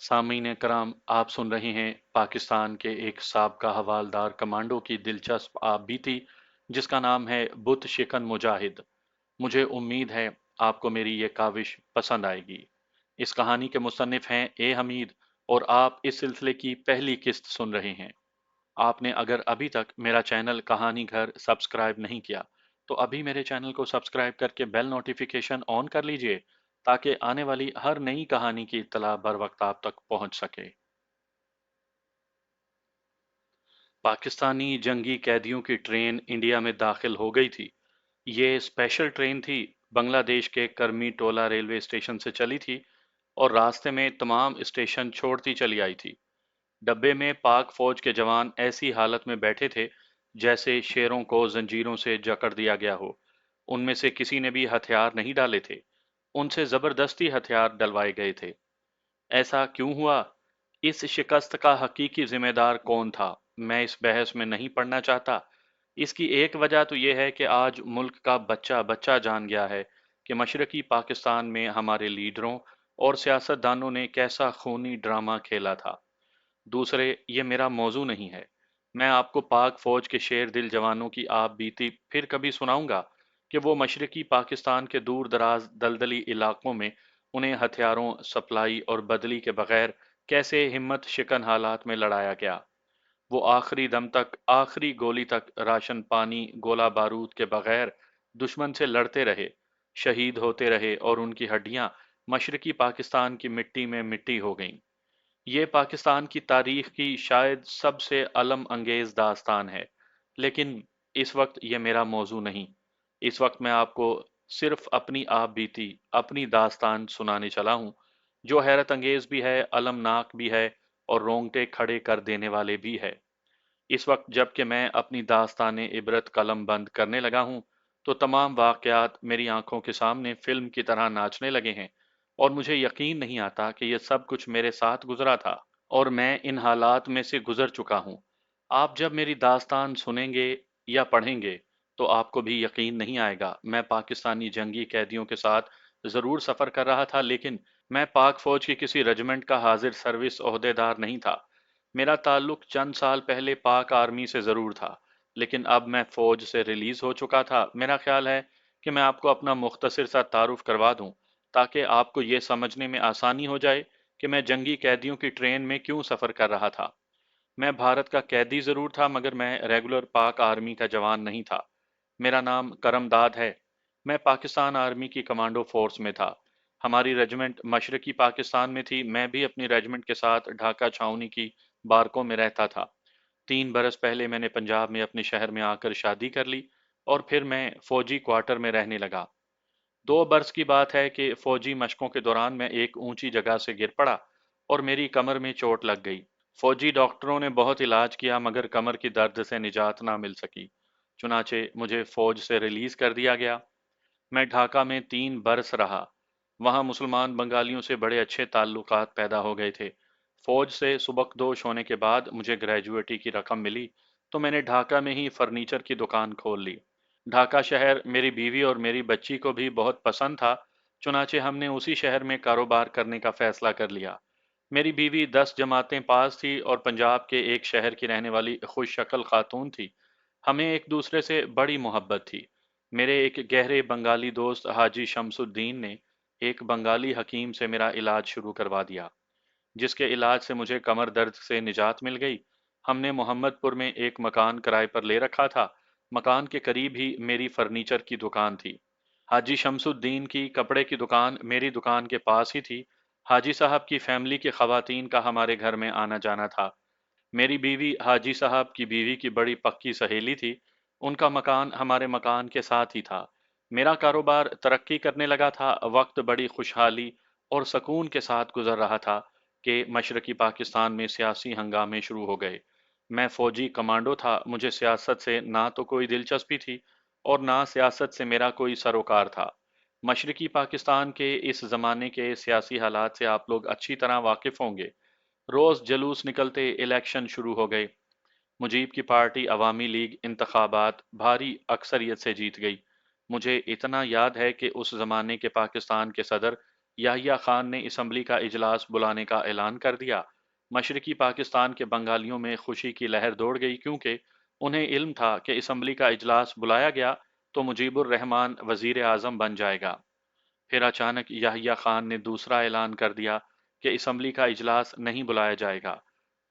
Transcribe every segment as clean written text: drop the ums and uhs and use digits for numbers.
सामीन कराम, आप सुन रहे हैं पाकिस्तान के एक साबका हवालदार कमांडो की दिलचस्प आप बीती जिसका नाम है बुत शिकन मुजाहिद। मुझे उम्मीद है आपको मेरी ये काविश पसंद आएगी। इस कहानी के मुसन्निफ हैं ए हमीद और आप इस सिलसिले की पहली किस्त सुन रहे हैं। आपने अगर अभी तक मेरा चैनल कहानी घर सब्सक्राइब नहीं किया तो अभी मेरे चैनल को सब्सक्राइब करके बेल नोटिफिकेशन ऑन कर लीजिए ताकि आने वाली हर नई कहानी की इत्तला बर वक्त आप तक पहुंच सके। पाकिस्तानी जंगी कैदियों की ट्रेन इंडिया में दाखिल हो गई थी। ये स्पेशल ट्रेन थी, बांग्लादेश के करमी टोला रेलवे स्टेशन से चली थी और रास्ते में तमाम स्टेशन छोड़ती चली आई थी। डब्बे में पाक फौज के जवान ऐसी हालत में बैठे थे जैसे शेरों को जंजीरों से जकड़ दिया गया हो। उनमें से किसी ने भी हथियार नहीं डाले थे, उनसे जबरदस्ती हथियार डलवाए गए थे। ऐसा क्यों हुआ? इस शिकस्त का हकीकी जिम्मेदार कौन था? मैं इस बहस में नहीं पड़ना चाहता। इसकी एक वजह तो यह है कि आज मुल्क का बच्चा बच्चा जान गया है कि मशरकी पाकिस्तान में हमारे लीडरों और सियासतदानों ने कैसा खूनी ड्रामा खेला था। दूसरे, ये मेरा मौजू नहीं है। मैं आपको पाक फौज के शेर दिल जवानों की आप बीती फिर कभी सुनाऊंगा कि वो मशरकी पाकिस्तान के दूर दराज दलदली इलाकों में उन्हें हथियारों, सप्लाई और बदली के बगैर कैसे हिम्मत शिकन हालात में लड़ाया गया। वो आखिरी दम तक, आखिरी गोली तक राशन पानी, गोला बारूद के बगैर दुश्मन से लड़ते रहे, शहीद होते रहे और उनकी हड्डियां मशरकी पाकिस्तान की मिट्टी में मिट्टी हो गईं। ये पाकिस्तान की तारीख की शायद सबसे अलम अंगेज दास्तान है, लेकिन इस वक्त ये मेरा मौजू नहीं। इस वक्त मैं आपको सिर्फ अपनी आप बीती, अपनी दास्तान सुनाने चला हूँ, जो हैरत अंगेज भी है, अलमनाक भी है और रोंगटे खड़े कर देने वाले भी है। इस वक्त जबकि मैं अपनी दास्तान इबरत कलम बंद करने लगा हूँ, तो तमाम वाक़यात मेरी आंखों के सामने फिल्म की तरह नाचने लगे हैं और मुझे यकीन नहीं आता कि यह सब कुछ मेरे साथ गुजरा था और मैं इन हालात में से गुजर चुका हूँ। आप जब मेरी दास्तान सुनेंगे या पढ़ेंगे, तो आपको भी यकीन नहीं आएगा। मैं पाकिस्तानी जंगी कैदियों के साथ ज़रूर सफ़र कर रहा था, लेकिन मैं पाक फ़ौज की किसी रेजिमेंट का हाजिर सर्विस ओहदेदार नहीं था। मेरा ताल्लुक चंद साल पहले पाक आर्मी से ज़रूर था, लेकिन अब मैं फ़ौज से रिलीज़ हो चुका था। मेरा ख्याल है कि मैं आपको अपना मुख्तसर सा तारुफ करवा दूं, ताकि आपको ये समझने में आसानी हो जाए कि मैं जंगी कैदियों की ट्रेन में क्यों सफ़र कर रहा था। मैं भारत का कैदी ज़रूर था, मगर मैं रेगुलर पाक आर्मी का जवान नहीं था। मेरा नाम करमदाद है। मैं पाकिस्तान आर्मी की कमांडो फोर्स में था। हमारी रेजिमेंट मशरकी पाकिस्तान में थी। मैं भी अपनी रेजिमेंट के साथ ढाका छावनी की बारकों में रहता था। 3 बरस पहले मैंने पंजाब में अपने शहर में आकर शादी कर ली और फिर मैं फौजी क्वार्टर में रहने लगा। 2 बरस की बात है कि फौजी मशकों के दौरान मैं एक ऊंची जगह से गिर पड़ा और मेरी कमर में चोट लग गई। फौजी डॉक्टरों ने बहुत इलाज किया, मगर कमर की दर्द से निजात ना मिल सकी। चुनाचे मुझे फौज से रिलीज कर दिया गया। मैं ढाका में 3 बरस रहा। वहाँ मुसलमान बंगालियों से बड़े अच्छे ताल्लुकात पैदा हो गए थे। फौज से सुबकदोश होने के बाद मुझे ग्रेजुएटी की रकम मिली, तो मैंने ढाका में ही फर्नीचर की दुकान खोल ली। ढाका शहर मेरी बीवी और मेरी बच्ची को भी बहुत पसंद था। चुनाचे हमने उसी शहर में कारोबार करने का फैसला कर लिया। मेरी बीवी 10 जमातें पास थी और पंजाब के एक शहर की रहने वाली खुश शक्ल खातून थी। हमें एक दूसरे से बड़ी मोहब्बत थी। मेरे एक गहरे बंगाली दोस्त हाजी शमसुद्दीन ने एक बंगाली हकीम से मेरा इलाज शुरू करवा दिया, जिसके इलाज से मुझे कमर दर्द से निजात मिल गई। हमने मोहम्मदपुर में एक मकान किराए पर ले रखा था। मकान के करीब ही मेरी फर्नीचर की दुकान थी। हाजी शमसुद्दीन की कपड़े की दुकान मेरी दुकान के पास ही थी। हाजी साहब की फैमिली की खवातीन का हमारे घर में आना जाना था। मेरी बीवी हाजी साहब की बीवी की बड़ी पक्की सहेली थी। उनका मकान हमारे मकान के साथ ही था। मेरा कारोबार तरक्की करने लगा था। वक्त बड़ी खुशहाली और सकून के साथ गुजर रहा था कि मशरकी पाकिस्तान में सियासी हंगामे शुरू हो गए। मैं फौजी कमांडो था। मुझे सियासत से ना तो कोई दिलचस्पी थी और ना सियासत से मेरा कोई सरोकार था। मशरकी पाकिस्तान के इस ज़माने के सियासी हालात से आप लोग अच्छी तरह वाकिफ़ होंगे। रोज जुलूस निकलते, इलेक्शन शुरू हो गए। मुजीब की पार्टी अवामी लीग इंतखाबात भारी अक्सरियत से जीत गई। मुझे इतना याद है कि उस जमाने के पाकिस्तान के सदर یحییٰ خان نے اسمبلی کا اجلاس بلانے کا اعلان کر دیا۔ مشرقی پاکستان کے بنگالیوں میں خوشی کی لہر دوڑ گئی، کیونکہ انہیں علم تھا کہ اسمبلی کا اجلاس بلایا گیا تو مجیب الرحمان وزیر اعظم بن جائے گا۔ پھر اچانک یحییٰ خان نے دوسرا اعلان کر دیا کہ اسمبلی کا اجلاس نہیں بلایا جائے گا۔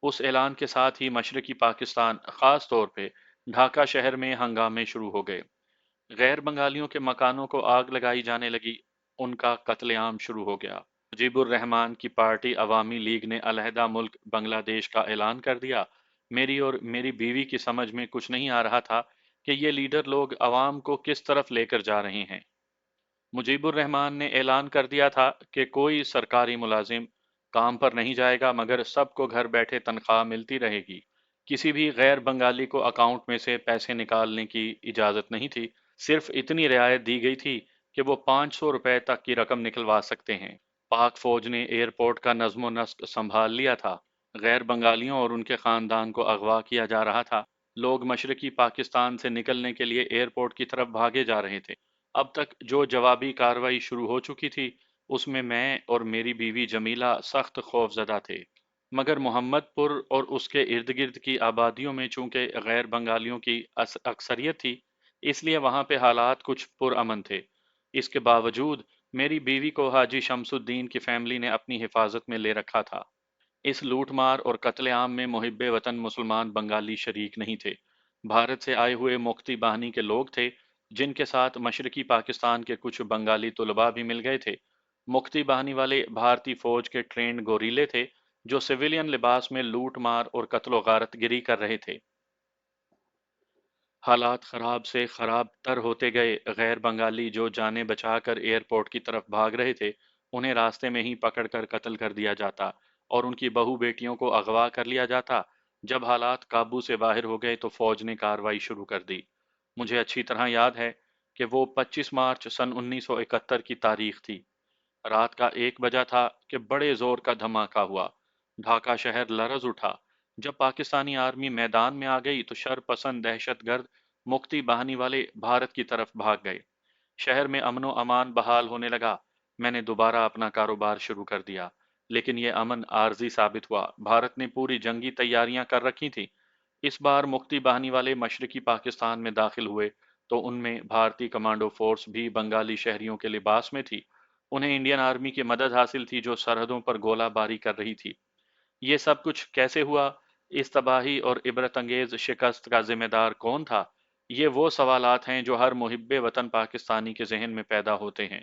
اس اعلان کے ساتھ ہی مشرقی پاکستان، خاص طور پہ ڈھاکہ شہر میں ہنگامے شروع ہو گئے۔ غیر بنگالیوں کے مکانوں کو آگ لگائی جانے لگی، ان کا قتل عام شروع ہو گیا۔ مجیب الرحمان کی پارٹی عوامی لیگ نے علیحدہ ملک بنگلہ دیش کا اعلان کر دیا۔ میری اور میری بیوی کی سمجھ میں کچھ نہیں آ رہا تھا کہ یہ لیڈر لوگ عوام کو کس طرف لے کر جا رہے ہیں۔ مجیب الرحمان نے اعلان کر دیا تھا کہ کوئی سرکاری ملازم کام پر نہیں جائے گا، مگر سب کو گھر بیٹھے تنخواہ ملتی رہے گی۔ کسی بھی غیر بنگالی کو اکاؤنٹ میں سے پیسے نکالنے کی اجازت نہیں تھی، صرف اتنی رعایت دی گئی تھی کہ وہ 500 روپے تک کی رقم نکلوا سکتے ہیں۔ پاک فوج نے ایئرپورٹ کا نظم و نسق سنبھال لیا تھا۔ غیر بنگالیوں اور ان کے خاندان کو اغوا کیا جا رہا تھا۔ لوگ مشرقی پاکستان سے نکلنے کے لیے ایئرپورٹ کی طرف بھاگے جا رہے تھے۔ اب تک جو جوابی کارروائی شروع ہو چکی تھی، اس میں اور میری بیوی جمیلہ سخت خوف زدہ تھے۔ مگر محمد پور اور اس کے ارد گرد کی آبادیوں میں چونکہ غیر بنگالیوں کی اکثریت تھی، اس لیے وہاں پہ حالات کچھ پرامن تھے۔ اس کے باوجود میری بیوی کو حاجی شمس الدین کی فیملی نے اپنی حفاظت میں لے رکھا تھا۔ اس لوٹ مار اور قتل عام میں محب وطن مسلمان بنگالی شریک نہیں تھے۔ بھارت سے آئے ہوئے مفتی باہنی کے لوگ تھے، جن کے ساتھ مشرقی پاکستان کے کچھ بنگالی طلباء بھی مل گئے تھے۔ مفتی باہنی والے بھارتی فوج کے ٹرینڈ گوریلے تھے، جو سویلین لباس میں لوٹ مار اور قتل و غارت گری کر رہے تھے۔ حالات خراب سے خراب تر ہوتے گئے۔ غیر بنگالی جو جانیں بچا کر ایئرپورٹ کی طرف بھاگ رہے تھے، انہیں راستے میں ہی پکڑ کر قتل کر دیا جاتا اور ان کی بہو بیٹیوں کو اغوا کر لیا جاتا۔ جب حالات قابو سے باہر ہو گئے تو فوج نے کارروائی شروع کر دی۔ مجھے اچھی طرح یاد ہے کہ وہ 25 مارچ سن 1971 کی تاریخ تھی۔ رات کا 1 بجا تھا کہ بڑے زور کا دھماکہ ہوا۔ ڈھاکہ شہر لرز اٹھا۔ جب پاکستانی آرمی میدان میں آ گئی تو شر پسند دہشت گرد مکتی باہنی والے بھارت کی طرف بھاگ گئے۔ شہر میں امن و امان بحال ہونے لگا۔ میں نے دوبارہ اپنا کاروبار شروع کر دیا، لیکن یہ امن عارضی ثابت ہوا۔ بھارت نے پوری جنگی تیاریاں کر رکھی تھیں۔ اس بار مکتی باہنی والے مشرقی پاکستان میں داخل ہوئے تو ان میں بھارتی کمانڈو فورس بھی بنگالی شہریوں کے لباس میں تھی۔ انہیں انڈین آرمی کی مدد حاصل تھی، جو سرحدوں پر گولہ باری کر رہی تھی۔ یہ سب کچھ کیسے ہوا؟ اس تباہی اور عبرت انگیز شکست کا ذمہ دار کون تھا؟ یہ وہ سوالات ہیں جو ہر محب وطن پاکستانی کے ذہن میں پیدا ہوتے ہیں،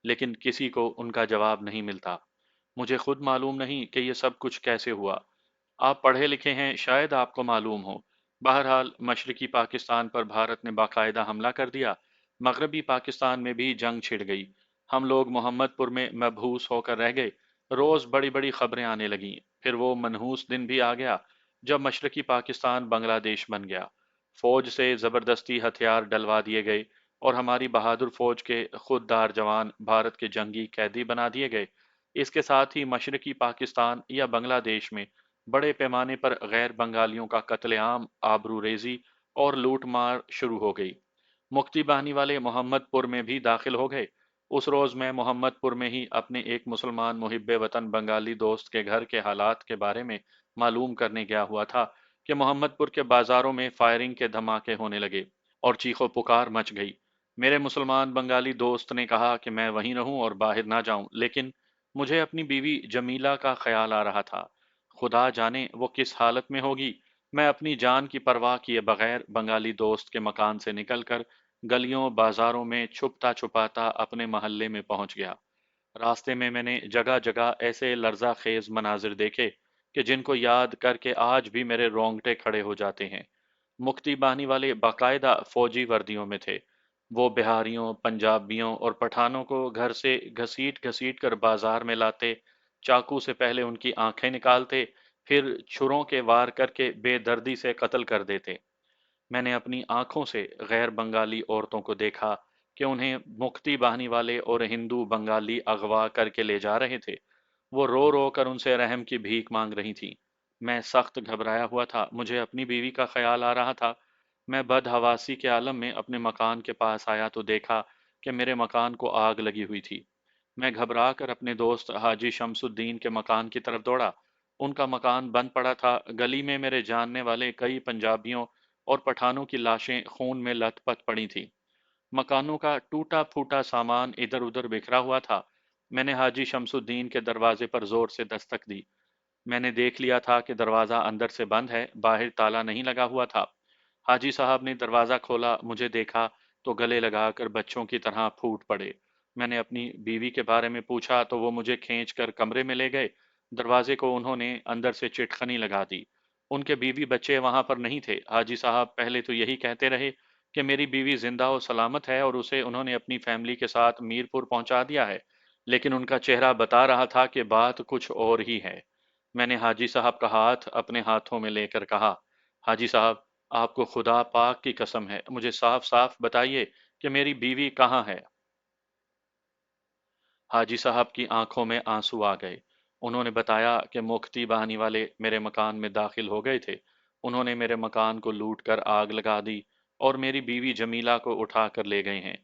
لیکن کسی کو ان کا جواب نہیں ملتا۔ مجھے خود معلوم نہیں کہ یہ سب کچھ کیسے ہوا۔ آپ پڑھے لکھے ہیں، شاید آپ کو معلوم ہو۔ بہرحال مشرقی پاکستان پر بھارت نے باقاعدہ حملہ کر دیا۔ مغربی پاکستان میں بھی جنگ چھڑ گئی۔ ہم لوگ محمد پور میں مبہوس ہو کر رہ گئے۔ روز بڑی بڑی خبریں آنے لگیں۔ پھر وہ منحوس دن بھی آ گیا جب مشرقی پاکستان بنگلہ دیش بن گیا۔ فوج سے زبردستی ہتھیار ڈلوا دیے گئے اور ہماری بہادر فوج کے خوددار جوان بھارت کے جنگی قیدی بنا دیے گئے۔ اس کے ساتھ ہی مشرقی پاکستان یا بنگلہ دیش میں بڑے پیمانے پر غیر بنگالیوں کا قتل عام، آبرو ریزی اور لوٹ مار شروع ہو گئی۔ مکتی باہنی والے محمد پور میں بھی داخل ہو گئے۔ اس روز میں محمد پور میں ہی اپنے ایک مسلمان محب وطن بنگالی دوست کے گھر کے حالات کے بارے میں معلوم کرنے گیا ہوا تھا کہ محمد پور کے بازاروں میں فائرنگ کے دھماکے ہونے لگے اور چیخ و پکار مچ گئی۔ میرے مسلمان بنگالی دوست نے کہا کہ میں وہیں رہوں اور باہر نہ جاؤں، لیکن مجھے اپنی بیوی جمیلہ کا خیال آ رہا تھا۔ خدا جانے وہ کس حالت میں ہوگی۔ میں اپنی جان کی پرواہ کیے بغیر بنگالی دوست کے مکان سے نکل کر گلیوں بازاروں میں چھپتا چھپاتا اپنے محلے میں پہنچ گیا۔ راستے میں نے جگہ جگہ ایسے لرزہ خیز مناظر دیکھے کہ جن کو یاد کر کے آج بھی میرے رونگٹے کھڑے ہو جاتے ہیں۔ مکتی باہنی والے باقاعدہ فوجی وردیوں میں تھے۔ وہ بہاریوں، پنجابیوں اور پٹھانوں کو گھر سے گھسیٹ گھسیٹ کر بازار میں لاتے، چاقو سے پہلے ان کی آنکھیں نکالتے، پھر چھروں کے وار کر کے بے دردی سے قتل کر دیتے۔ میں نے اپنی آنکھوں سے غیر بنگالی عورتوں کو دیکھا کہ انہیں مکتی باہنی والے اور ہندو بنگالی اغوا کر کے لے جا رہے تھے۔ وہ رو رو کر ان سے رحم کی بھیک مانگ رہی تھیں۔ میں سخت گھبرایا ہوا تھا، مجھے اپنی بیوی کا خیال آ رہا تھا۔ میں بدحواسی کے عالم میں اپنے مکان کے پاس آیا تو دیکھا کہ میرے مکان کو آگ لگی ہوئی تھی۔ मैं घबरा कर अपने दोस्त हाजी शमसुद्दीन के मकान की तरफ दौड़ा। उनका मकान बंद पड़ा था। गली में मेरे जानने वाले कई पंजाबियों और पठानों की लाशें खून में लथपथ पड़ी थीं। मकानों का टूटा फूटा सामान इधर उधर बिखरा हुआ था। मैंने हाजी शमसुद्दीन के दरवाजे पर जोर से दस्तक दी। मैंने देख लिया था कि दरवाज़ा अंदर से बंद है, बाहर ताला नहीं लगा हुआ था। हाजी साहब ने दरवाज़ा खोला, मुझे देखा तो गले लगाकर बच्चों की तरह फूट पड़े। मैंने अपनी बीवी के बारे में पूछा तो वो मुझे खींच कर कमरे में ले गए। दरवाजे को उन्होंने अंदर से चिटखनी लगा दी। उनके बीवी बच्चे वहां पर नहीं थे। हाजी साहब पहले तो यही कहते रहे कि मेरी बीवी जिंदा और सलामत है और उसे उन्होंने अपनी फैमिली के साथ मीरपुर पहुंचा दिया है, लेकिन उनका चेहरा बता रहा था कि बात कुछ और ही है। मैंने हाजी साहब का हाथ अपने हाथों में लेकर कहा, हाजी साहब, आपको खुदा पाक की कसम है, मुझे साफ साफ बताइए कि मेरी बीवी कहाँ है। हाजी साहब की आंखों में आंसू आ गए। उन्होंने बताया कि मुख्ती बहानी वाले मेरे मकान में दाखिल हो गए थे। उन्होंने मेरे मकान को लूट कर आग लगा दी और मेरी बीवी जमीला को उठा कर ले गए हैं।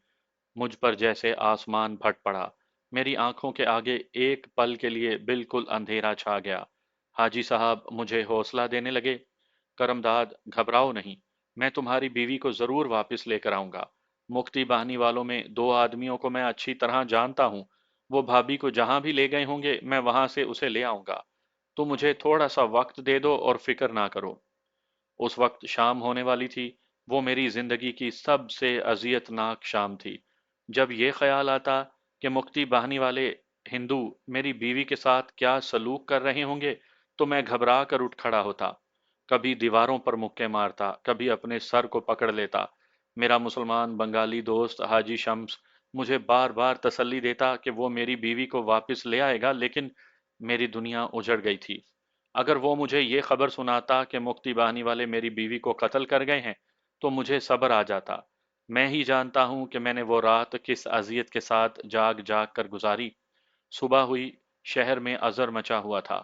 मुझ पर जैसे आसमान फट पड़ा। मेरी आंखों के आगे एक पल के लिए बिल्कुल अंधेरा छा गया। हाजी साहब मुझे हौसला देने लगे, करमदाद, घबराओ नहीं, मैं तुम्हारी बीवी को जरूर वापस लेकर आऊंगा। मुक्ति बहानी वालों में दो आदमियों को मैं अच्छी तरह जानता हूँ। वो भाभी को जहां भी ले गए होंगे मैं वहां से उसे ले आऊंगा। तुम मुझे थोड़ा सा वक्त दे दो और फिक्र ना करो। उस वक्त शाम होने वाली थी। वो मेरी जिंदगी की सबसे अजियतनाक शाम थी। जब ये ख्याल आता कि मुक्ति बहानी वाले हिंदू मेरी बीवी के साथ क्या सलूक कर रहे होंगे, तो मैं घबरा कर उठ खड़ा होता। कभी दीवारों पर मुक्के मारता, कभी अपने सर को पकड़ लेता। मेरा मुसलमान बंगाली दोस्त हाजी शम्स मुझे बार बार तसल्ली देता कि वो मेरी बीवी को वापस ले आएगा, लेकिन मेरी दुनिया उजड़ गई थी। अगर वो मुझे ये खबर सुनाता कि मुक्ति बहानी वाले मेरी बीवी को कत्ल कर गए हैं, तो मुझे सब्र आ जाता। मैं ही जानता हूं कि मैंने वो रात किस अजियत के साथ जाग जाग कर गुजारी। सुबह हुई, शहर में अजर मचा हुआ था।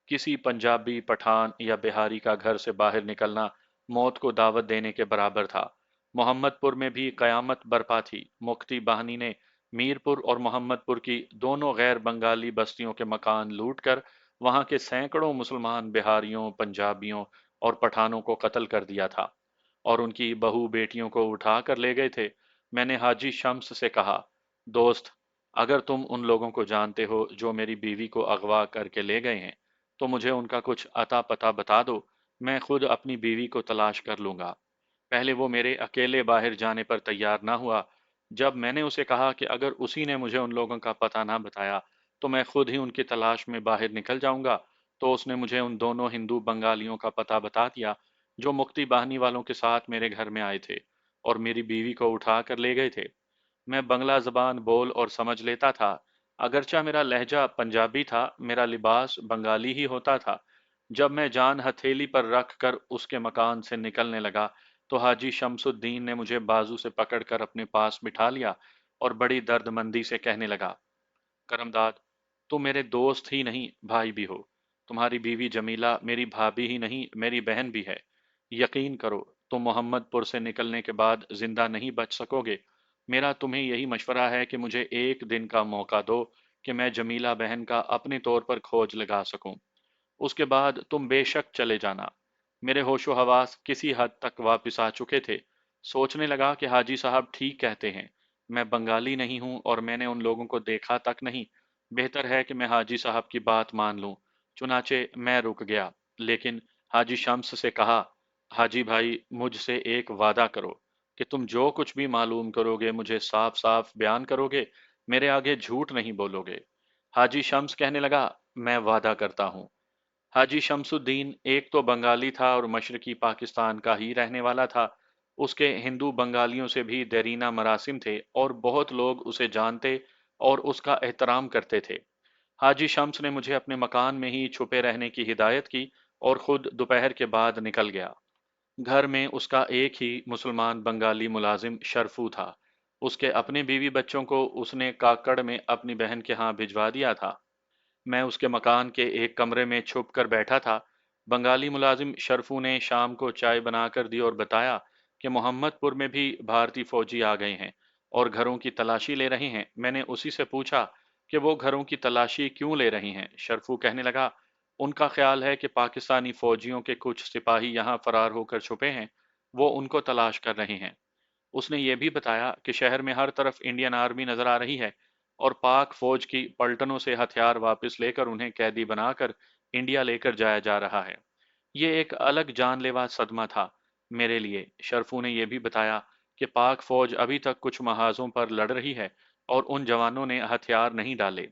किसी पंजाबी, पठान या बिहारी का घर से बाहर निकलना मौत को दावत देने के बराबर था। मोहम्मदपुर में भी कयामत बरपा थी। मुफ्ती बहानी ने मीरपुर और मोहम्मदपुर की दोनों गैर बंगाली बस्तियों के मकान लूटकर वहां के सैकड़ों मुसलमान बिहारियों, पंजाबियों और पठानों को कत्ल कर दिया था और उनकी बहू बेटियों को उठा कर ले गए थे। मैंने हाजी शम्स से कहा, दोस्त, अगर तुम उन लोगों को जानते हो जो मेरी बीवी को अगवा करके ले गए हैं, तो मुझे उनका कुछ अता पता बता दो। मैं खुद अपनी बीवी को तलाश कर लूंगा। पहले वो मेरे अकेले बाहर जाने पर तैयार ना हुआ। जब मैंने उसे कहा कि अगर उसी ने मुझे उन लोगों का पता ना बताया तो मैं खुद ही उनकी तलाश में बाहर निकल जाऊंगा, तो उसने मुझे उन दोनों हिंदू बंगालियों का पता बता दिया जो मुक्ति बाहनी वालों के साथ मेरे घर में आए थे और मेरी बीवी को उठा कर ले गए थे। मैं बंगला ज़बान बोल और समझ लेता था। अगरचा मेरा लहजा पंजाबी था, मेरा लिबास बंगाली ही होता था। जब मैं जान हथेली पर रख कर उसके मकान से निकलने लगा, तो हाजी शमसुद्दीन ने मुझे बाजू से पकड़कर अपने पास बिठा लिया और बड़ी दर्दमंदी से कहने लगा, करमदाद, तुम मेरे दोस्त ही नहीं, भाई भी हो। तुम्हारी बीवी जमीला मेरी भाभी ही नहीं, मेरी बहन भी है। यकीन करो, तुम मोहम्मदपुर से निकलने के बाद जिंदा नहीं बच सकोगे। मेरा तुम्हें यही मशवरा है कि मुझे एक दिन का मौका दो कि मैं जमीला बहन का अपने तौर पर खोज लगा सकूं। उसके बाद तुम बेशक चले जाना। मेरे होशो हवास किसी हद तक वापस आ चुके थे। सोचने लगा कि हाजी साहब ठीक कहते हैं। मैं बंगाली नहीं हूं और मैंने उन लोगों को देखा तक नहीं। बेहतर है कि मैं हाजी साहब की बात मान लूं। चुनाचे मैं रुक गया, लेकिन हाजी शम्स से कहा, हाजी भाई, मुझसे एक वादा करो कि तुम जो कुछ भी मालूम करोगे मुझे साफ साफ बयान करोगे, मेरे आगे झूठ नहीं बोलोगे। हाजी शम्स कहने लगा, मैं वादा करता हूं। हाजी शमसुद्दीन एक तो बंगाली था और मशरकी पाकिस्तान का ही रहने वाला था। उसके हिंदू बंगालियों से भी देरीना मरासिम थे और बहुत लोग उसे जानते और उसका एहतराम करते थे। हाजी शम्स ने मुझे अपने मकान में ही छुपे रहने की हिदायत की और खुद दोपहर के बाद निकल गया। घर में उसका एक ही मुसलमान बंगाली मुलाजिम शरफू था। उसके अपने बीवी बच्चों को उसने काकड़ में अपनी बहन के यहाँ भिजवा दिया था। मैं उसके मकान के एक कमरे में छुप कर बैठा था। बंगाली मुलाजिम शरफू ने शाम को चाय बनाकर दी और बताया कि मोहम्मदपुर में भी भारतीय फौजी आ गए हैं और घरों की तलाशी ले रहे हैं। मैंने उसी से पूछा, کہ وہ घरों की तलाशी क्यों ले रही हैं। शरफू कहने लगा, उनका ख्याल है कि पाकिस्तानी फौजियों के कुछ सिपाही यहाँ फरार होकर छुपे हैं, वो उनको तलाश कर रहे हैं। उसने ये भी बताया कि शहर में हर तरफ इंडियन आर्मी नजर आ रही है और पाक फौज की पलटनों से हथियार वापस लेकर उन्हें कैदी बनाकर इंडिया लेकर जाया जा रहा है। ये एक अलग जानलेवा सदमा था मेरे लिए। शरफू ने यह भी बताया कि पाक फौज अभी तक कुछ महाजों पर लड़ रही है और उन जवानों ने हथियार नहीं डाले।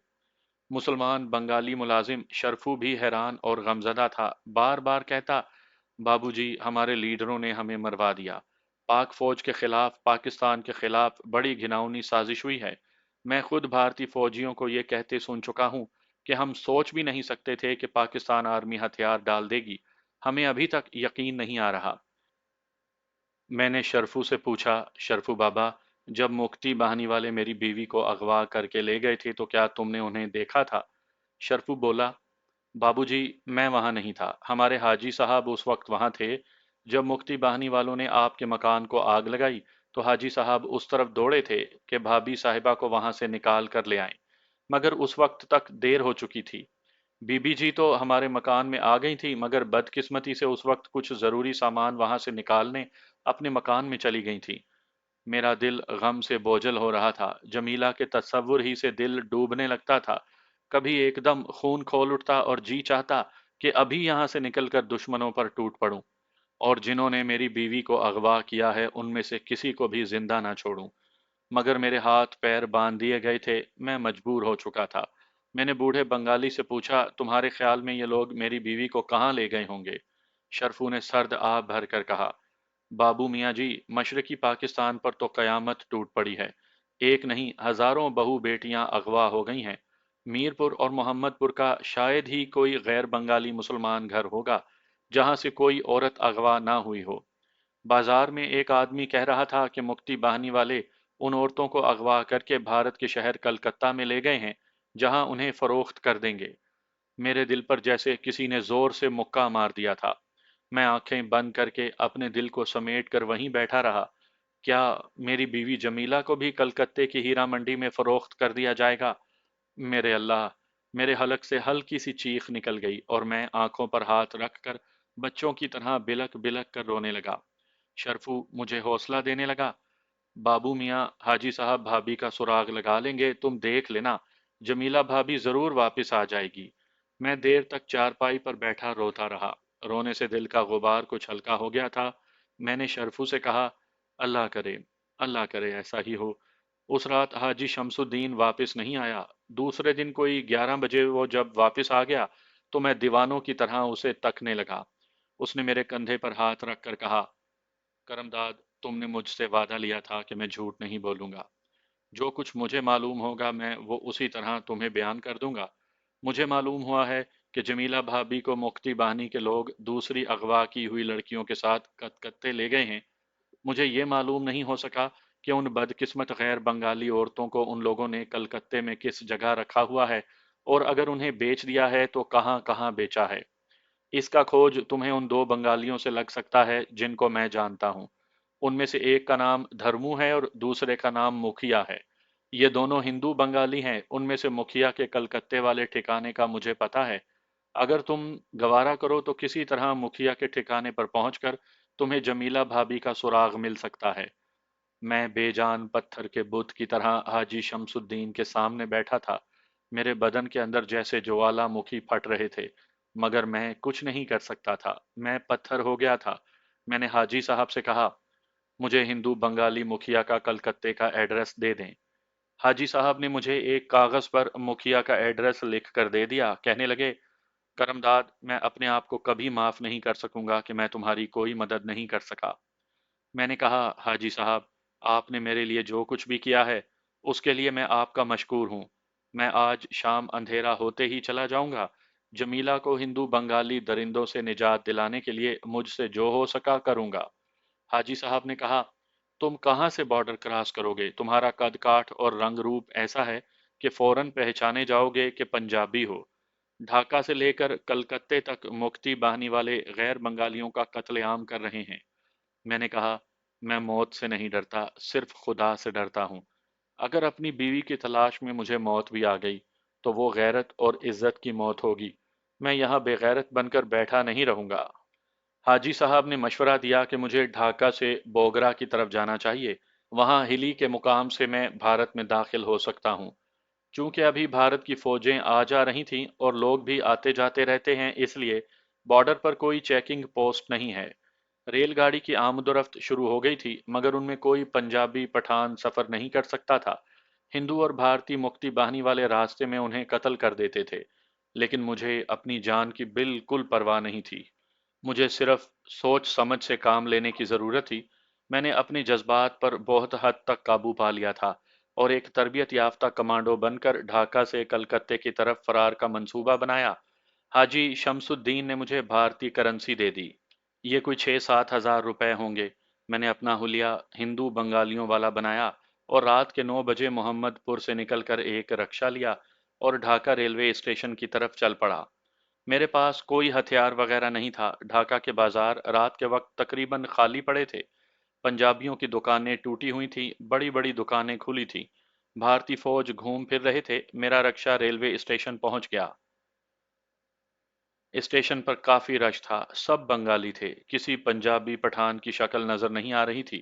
मुसलमान बंगाली मुलाजिम शरफू भी हैरान और गमजदा था। बार बार कहता, बाबूजी हमारे लीडरों ने हमें मरवा दिया। पाक फौज के खिलाफ, पाकिस्तान के खिलाफ बड़ी घिनौनी साजिश हुई है। मैं खुद भारतीय फौजियों को ये कहते सुन चुका हूँ कि हम सोच भी नहीं सकते थे कि पाकिस्तान आर्मी हथियार डाल देगी। हमें अभी तक यकीन नहीं आ रहा। मैंने शरफू से पूछा, शरफू बाबा, जब मुक्ति बहानी वाले मेरी बीवी को अगवा करके ले गए थे तो क्या तुमने उन्हें देखा था? शरफू बोला, बाबूजी मैं वहां नहीं था। हमारे हाजी साहब उस वक्त वहां थे। जब मुक्ति बाहिनी वालों ने आपके मकान को आग लगाई तो हाजी साहब उस तरफ दौड़े थे कि भाभी साहिबा को वहां से निकाल कर ले आएं, मगर उस वक्त तक देर हो चुकी थी। बीबी जी तो हमारे मकान में आ गई थी, मगर बदकिस्मती से उस वक्त कुछ जरूरी सामान वहां से निकालने अपने मकान में चली गई थी। मेरा दिल गम से बोझल हो रहा था। जमीला के तस्वुर ही से दिल डूबने लगता था। कभी एकदम खून खोल उठता और जी चाहता कि अभी यहाँ से निकलकर दुश्मनों पर टूट पड़ूं और जिन्होंने मेरी बीवी को अगवा किया है उनमें से किसी को भी जिंदा ना छोड़ूं। मगर मेरे हाथ पैर बांध दिए गए थे। मैं मजबूर हो चुका था। मैंने बूढ़े बंगाली से पूछा, तुम्हारे ख्याल में ये लोग मेरी बीवी को कहाँ ले गए होंगे? शरफू ने सर्द आह भर कर कहा, बाबू मियाँ जी, मशरकी पाकिस्तान पर तो कयामत टूट पड़ी है। एक नहीं, हजारों बहू बेटियां अगवा हो गई हैं। मीरपुर और मोहम्मदपुर का शायद ही कोई गैर बंगाली मुसलमान घर होगा जहां से कोई औरत अगवा ना हुई हो। बाजार में एक आदमी कह रहा था कि मुक्ति बाहिनी वाले उन औरतों को अगवा करके भारत के शहर कलकत्ता में ले गए हैं, जहां उन्हें फरोख्त कर देंगे। मेरे दिल पर जैसे किसी ने जोर से मुक्का मार दिया था। मैं आंखें बंद करके अपने दिल को समेट कर वहीं बैठा रहा। क्या मेरी बीवी जमीला को भी कलकत्ते की हीरा मंडी में फरोख्त कर दिया जाएगा? मेरे अल्लाह! मेरे हलक से हल्की सी चीख निकल गई और मैं आंखों पर हाथ रखकर बच्चों की तरह बिलक बिलक कर रोने लगा। शरफू मुझे हौसला देने लगा, बाबू मियाँ, हाजी साहब भाभी का सुराग लगा लेंगे, तुम देख लेना, जमीला भाभी जरूर वापस आ जाएगी। मैं देर तक चारपाई पर बैठा रोता रहा। रोने से दिल का गुबार कुछ हल्का हो गया था। मैंने शरफू से कहा, अल्लाह करे, अल्लाह करे ऐसा ही हो। उस रात हाजी शमसुद्दीन वापस नहीं आया। दूसरे दिन कोई 11 बजे वो जब वापस आ गया तो मैं दीवानों की तरह उसे तकने लगा। उसने मेरे कंधे पर हाथ रख कर कहा, करमदाद, तुमने मुझसे वादा लिया था कि मैं झूठ नहीं बोलूंगा। जो कुछ मुझे मालूम होगा मैं वो उसी तरह तुम्हें बयान कर दूंगा। मुझे मालूम हुआ है कि जमीला भाभी को मुक्ति बाहिनी के लोग दूसरी अगवा की हुई लड़कियों के साथ कलकत्ते ले गए हैं। मुझे ये मालूम नहीं हो सका कि उन बदकिस्मत गैर बंगाली औरतों को उन लोगों ने कलकत्ते में किस जगह रखा हुआ है और अगर उन्हें बेच दिया है तो कहाँ कहाँ बेचा है। इसका खोज तुम्हें उन दो बंगालियों से लग सकता है जिनको मैं जानता हूँ। उनमें से एक का नाम धर्मू है और दूसरे का नाम मुखिया है। ये दोनों हिंदू बंगाली हैं। उनमें से मुखिया के कलकत्ते वाले ठिकाने का मुझे पता है। अगर तुम गवारा करो तो किसी तरह मुखिया के ठिकाने पर पहुंचकर तुम्हें जमीला भाभी का सुराग मिल सकता है। मैं बेजान पत्थर के बुत की तरह हाजी शमसुद्दीन के सामने बैठा था। मेरे बदन के अंदर जैसे ज्वालामुखी फट रहे थे, मगर मैं कुछ नहीं कर सकता था। मैं पत्थर हो गया था। मैंने हाजी साहब से कहा, मुझे हिंदू बंगाली मुखिया का कलकत्ते का एड्रेस दे दें। हाजी साहब ने मुझे एक कागज पर मुखिया का एड्रेस लिख कर दे दिया। कहने लगे, करमदाद, मैं अपने आप को कभी माफ नहीं कर सकूंगा कि मैं तुम्हारी कोई मदद नहीं कर सका। मैंने कहा, हाजी साहब, आपने मेरे लिए जो कुछ भी किया है उसके लिए मैं आपका मशकूर हूँ। मैं आज शाम अंधेरा होते ही चला जाऊंगा। जमीला को हिंदू बंगाली दरिंदों से निजात दिलाने के लिए मुझसे जो हो सका करूंगा। हाजी साहब ने कहा, तुम कहाँ से बॉर्डर क्रॉस करोगे? तुम्हारा कद काठ और रंग रूप ऐसा है कि फौरन पहचाने जाओगे कि पंजाबी हो। ढाका से लेकर कलकत्ते तक मुक्ति बाहिनी वाले गैर बंगालियों का कत्लेआम कर रहे हैं। मैंने कहा, मैं मौत से नहीं डरता, सिर्फ खुदा से डरता हूँ। اگر اپنی بیوی کی تلاش میں مجھے موت بھی آ گئی تو وہ غیرت اور عزت کی موت ہوگی۔ میں یہاں بے غیرت بن کر بیٹھا نہیں رہوں گا۔ حاجی صاحب نے مشورہ دیا کہ مجھے ڈھاکہ سے بوگرا کی طرف جانا چاہیے، وہاں ہلی کے مقام سے میں بھارت میں داخل ہو سکتا ہوں۔ چونکہ ابھی بھارت کی فوجیں آ جا رہی تھیں اور لوگ بھی آتے جاتے رہتے ہیں، اس لیے بارڈر پر کوئی چیکنگ پوسٹ نہیں ہے۔ ریل گاڑی کی آمد و رفت شروع ہو گئی تھی، مگر ان میں کوئی پنجابی پٹھان سفر نہیں کر سکتا تھا۔ ہندو اور بھارتی مکتی باہنی والے راستے میں انہیں قتل کر دیتے تھے، لیکن مجھے اپنی جان کی بالکل پرواہ نہیں تھی۔ مجھے صرف سوچ سمجھ سے کام لینے کی ضرورت تھی۔ میں نے اپنے جذبات پر بہت حد تک قابو پا لیا تھا اور ایک تربیت یافتہ کمانڈو بن کر ڈھاکہ سے کلکتے کی طرف فرار کا منصوبہ بنایا۔ حاجی شمس الدین نے مجھے بھارتی کرنسی دے دی۔ یہ کوئی 6-7 ہزار روپے ہوں گے۔ میں نے اپنا حلیہ ہندو بنگالیوں والا بنایا اور رات کے 9 بجے محمد پور سے نکل کر ایک رکشہ لیا اور ڈھاکہ ریلوے اسٹیشن کی طرف چل پڑا۔ میرے پاس کوئی ہتھیار وغیرہ نہیں تھا۔ ڈھاکہ کے بازار رات کے وقت تقریباً خالی پڑے تھے۔ پنجابیوں کی دکانیں ٹوٹی ہوئی تھیں، بڑی بڑی دکانیں کھلی تھیں۔ بھارتی فوج گھوم پھر رہے تھے۔ میرا رکشہ ریلوے اسٹیشن پہنچ گیا۔ اسٹیشن پر کافی رش تھا، سب بنگالی تھے، کسی پنجابی پٹھان کی شکل نظر نہیں آ رہی تھی۔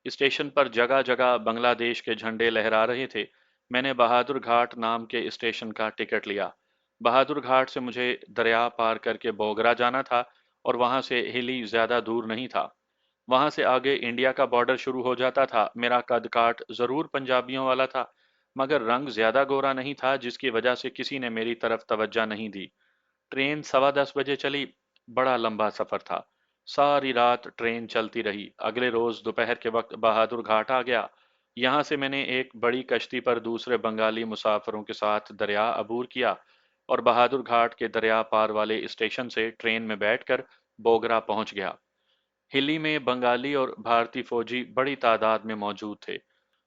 اسٹیشن پر جگہ جگہ بنگلہ دیش کے جھنڈے لہرا رہے تھے۔ میں نے بہادر گھاٹ نام کے اسٹیشن کا ٹکٹ لیا۔ بہادر گھاٹ سے مجھے دریا پار کر کے بوگرا جانا تھا اور وہاں سے ہلی زیادہ دور نہیں تھا۔ وہاں سے آگے انڈیا کا بارڈر شروع ہو جاتا تھا۔ میرا قد کاٹ ضرور پنجابیوں والا تھا، مگر رنگ زیادہ گورا نہیں تھا، جس کی وجہ سے کسی نے میری طرف توجہ نہیں دی۔ ٹرین 10:15 بجے چلی۔ بڑا لمبا سفر تھا۔ ساری رات ٹرین چلتی رہی۔ اگلے روز دوپہر کے وقت بہادر گھاٹ آ گیا۔ یہاں سے میں نے ایک بڑی کشتی پر دوسرے بنگالی مسافروں کے ساتھ دریا عبور کیا اور بہادر گھاٹ کے دریا پار والے اسٹیشن سے ٹرین میں بیٹھ کر بوگرا پہنچ گیا۔ ہلی میں بنگالی اور بھارتی فوجی بڑی تعداد میں موجود تھے۔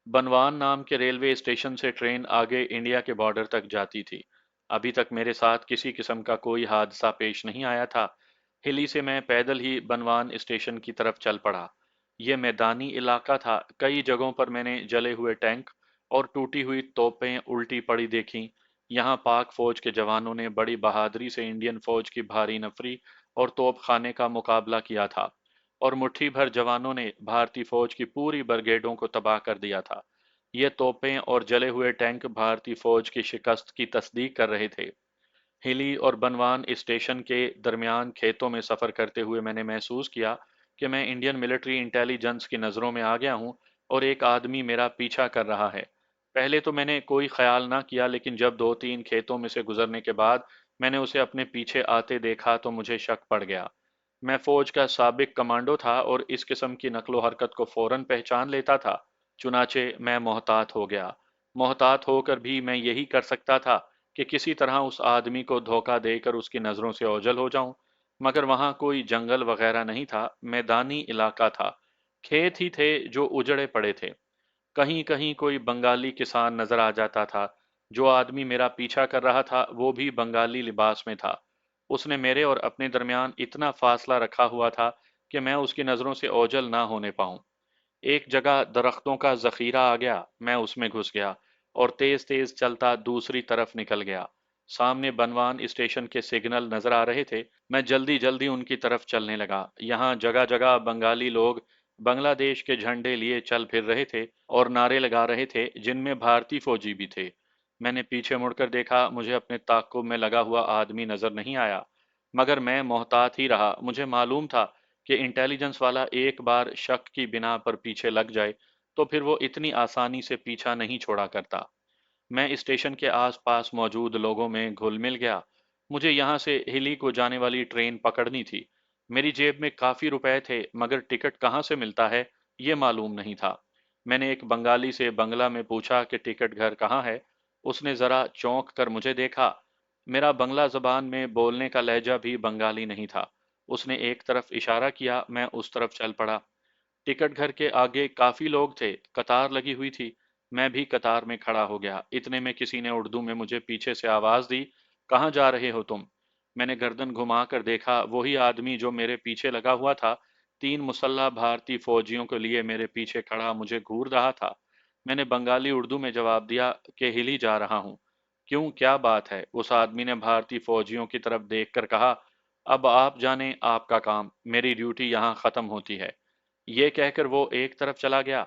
بنوان نام کے ریلوے اسٹیشن سے ٹرین آگے انڈیا کے بارڈر تک جاتی تھی۔ ابھی تک میرے ساتھ کسی قسم کا کوئی حادثہ پیش نہیں آیا تھا۔ ہلی سے میں پیدل ہی بنوان اسٹیشن کی طرف چل پڑا۔ یہ میدانی علاقہ تھا۔ کئی جگہوں پر میں نے جلے ہوئے ٹینک اور ٹوٹی ہوئی توپیں الٹی پڑی دیکھیں۔ یہاں پاک فوج کے جوانوں نے بڑی بہادری سے انڈین فوج کی بھاری نفری اور توپ خانے کا مقابلہ کیا تھا، اور مٹھی بھر جوانوں نے بھارتی فوج کی پوری برگیڈوں کو تباہ کر دیا تھا۔ یہ توپیں اور جلے ہوئے ٹینک بھارتی فوج کی شکست کی تصدیق کر رہے تھے۔ ہلی اور بنوان اسٹیشن کے درمیان کھیتوں میں سفر کرتے ہوئے میں نے محسوس کیا کہ میں انڈین ملٹری انٹیلیجنس کی نظروں میں آ گیا ہوں اور ایک آدمی میرا پیچھا کر رہا ہے۔ پہلے تو میں نے کوئی خیال نہ کیا، لیکن جب 2-3 کھیتوں میں سے گزرنے کے بعد میں نے اسے اپنے پیچھے آتے دیکھا تو مجھے شک پڑ گیا۔ میں فوج کا سابق کمانڈو تھا اور اس قسم کی نقل و حرکت کو فوراً پہچان لیتا تھا۔ چنانچہ میں محتاط ہو گیا۔ محتاط ہو کر بھی میں یہی کر سکتا تھا کہ کسی طرح اس آدمی کو دھوکہ دے کر اس کی نظروں سے اوجھل ہو جاؤں، مگر وہاں کوئی جنگل وغیرہ نہیں تھا، میدانی علاقہ تھا۔ کھیت ہی تھے جو اجڑے پڑے تھے۔ کہیں کہیں کوئی بنگالی کسان نظر آ جاتا تھا۔ جو آدمی میرا پیچھا کر رہا تھا وہ بھی بنگالی لباس میں تھا۔ اس نے میرے اور اپنے درمیان اتنا فاصلہ رکھا ہوا تھا کہ میں اس کی نظروں سے اوجھل نہ ہونے پاؤں۔ ایک جگہ درختوں کا ذخیرہ آ گیا، میں اس میں گھس گیا اور تیز تیز چلتا دوسری طرف نکل گیا۔ سامنے بنوان اسٹیشن کے سگنل نظر آ رہے تھے۔ میں جلدی جلدی ان کی طرف چلنے لگا۔ یہاں جگہ جگہ بنگالی لوگ بنگلہ دیش کے جھنڈے لیے چل پھر رہے تھے اور نعرے لگا رہے تھے، جن میں بھارتی فوجی بھی تھے۔ میں نے پیچھے مڑ کر دیکھا، مجھے اپنے تعاقب میں لگا ہوا آدمی نظر نہیں آیا، مگر میں محتاط ہی رہا۔ مجھے معلوم تھا کہ انٹیلیجنس والا ایک بار شک کی بنا پر پیچھے لگ جائے تو پھر وہ اتنی آسانی سے پیچھا نہیں چھوڑا کرتا۔ میں اسٹیشن کے آس پاس موجود لوگوں میں گھل مل گیا۔ مجھے یہاں سے ہلی کو جانے والی ٹرین پکڑنی تھی۔ میری جیب میں کافی روپے تھے، مگر ٹکٹ کہاں سے ملتا ہے یہ معلوم نہیں تھا۔ میں نے ایک بنگالی سے بنگلہ میں پوچھا کہ ٹکٹ گھر کہاں ہے۔ اس نے ذرا چونک کر مجھے دیکھا۔ میرا بنگلہ زبان میں بولنے کا لہجہ بھی بنگالی نہیں تھا۔ اس نے ایک طرف اشارہ کیا، میں اس طرف چل پڑا۔ ٹکٹ گھر کے آگے کافی لوگ تھے، قطار لگی ہوئی تھی۔ میں بھی قطار میں کھڑا ہو گیا۔ اتنے میں کسی نے اردو میں مجھے پیچھے سے آواز دی، کہاں جا رہے ہو تم؟ میں نے گردن گھما کر دیکھا، وہی آدمی جو میرے پیچھے لگا ہوا تھا، 3 مسلح بھارتی فوجیوں کے لیے میرے پیچھے کھڑا مجھے گھور رہا تھا۔ मैंने बंगाली उर्दू में जवाब दिया कि हिल ही जा रहा हूँ। क्यों, क्या बात है? उस आदमी ने भारतीय फौजियों की तरफ देखकर कहा, अब आप जाने आपका काम, मेरी ड्यूटी यहाँ खत्म होती है। ये कहकर वो एक तरफ चला गया।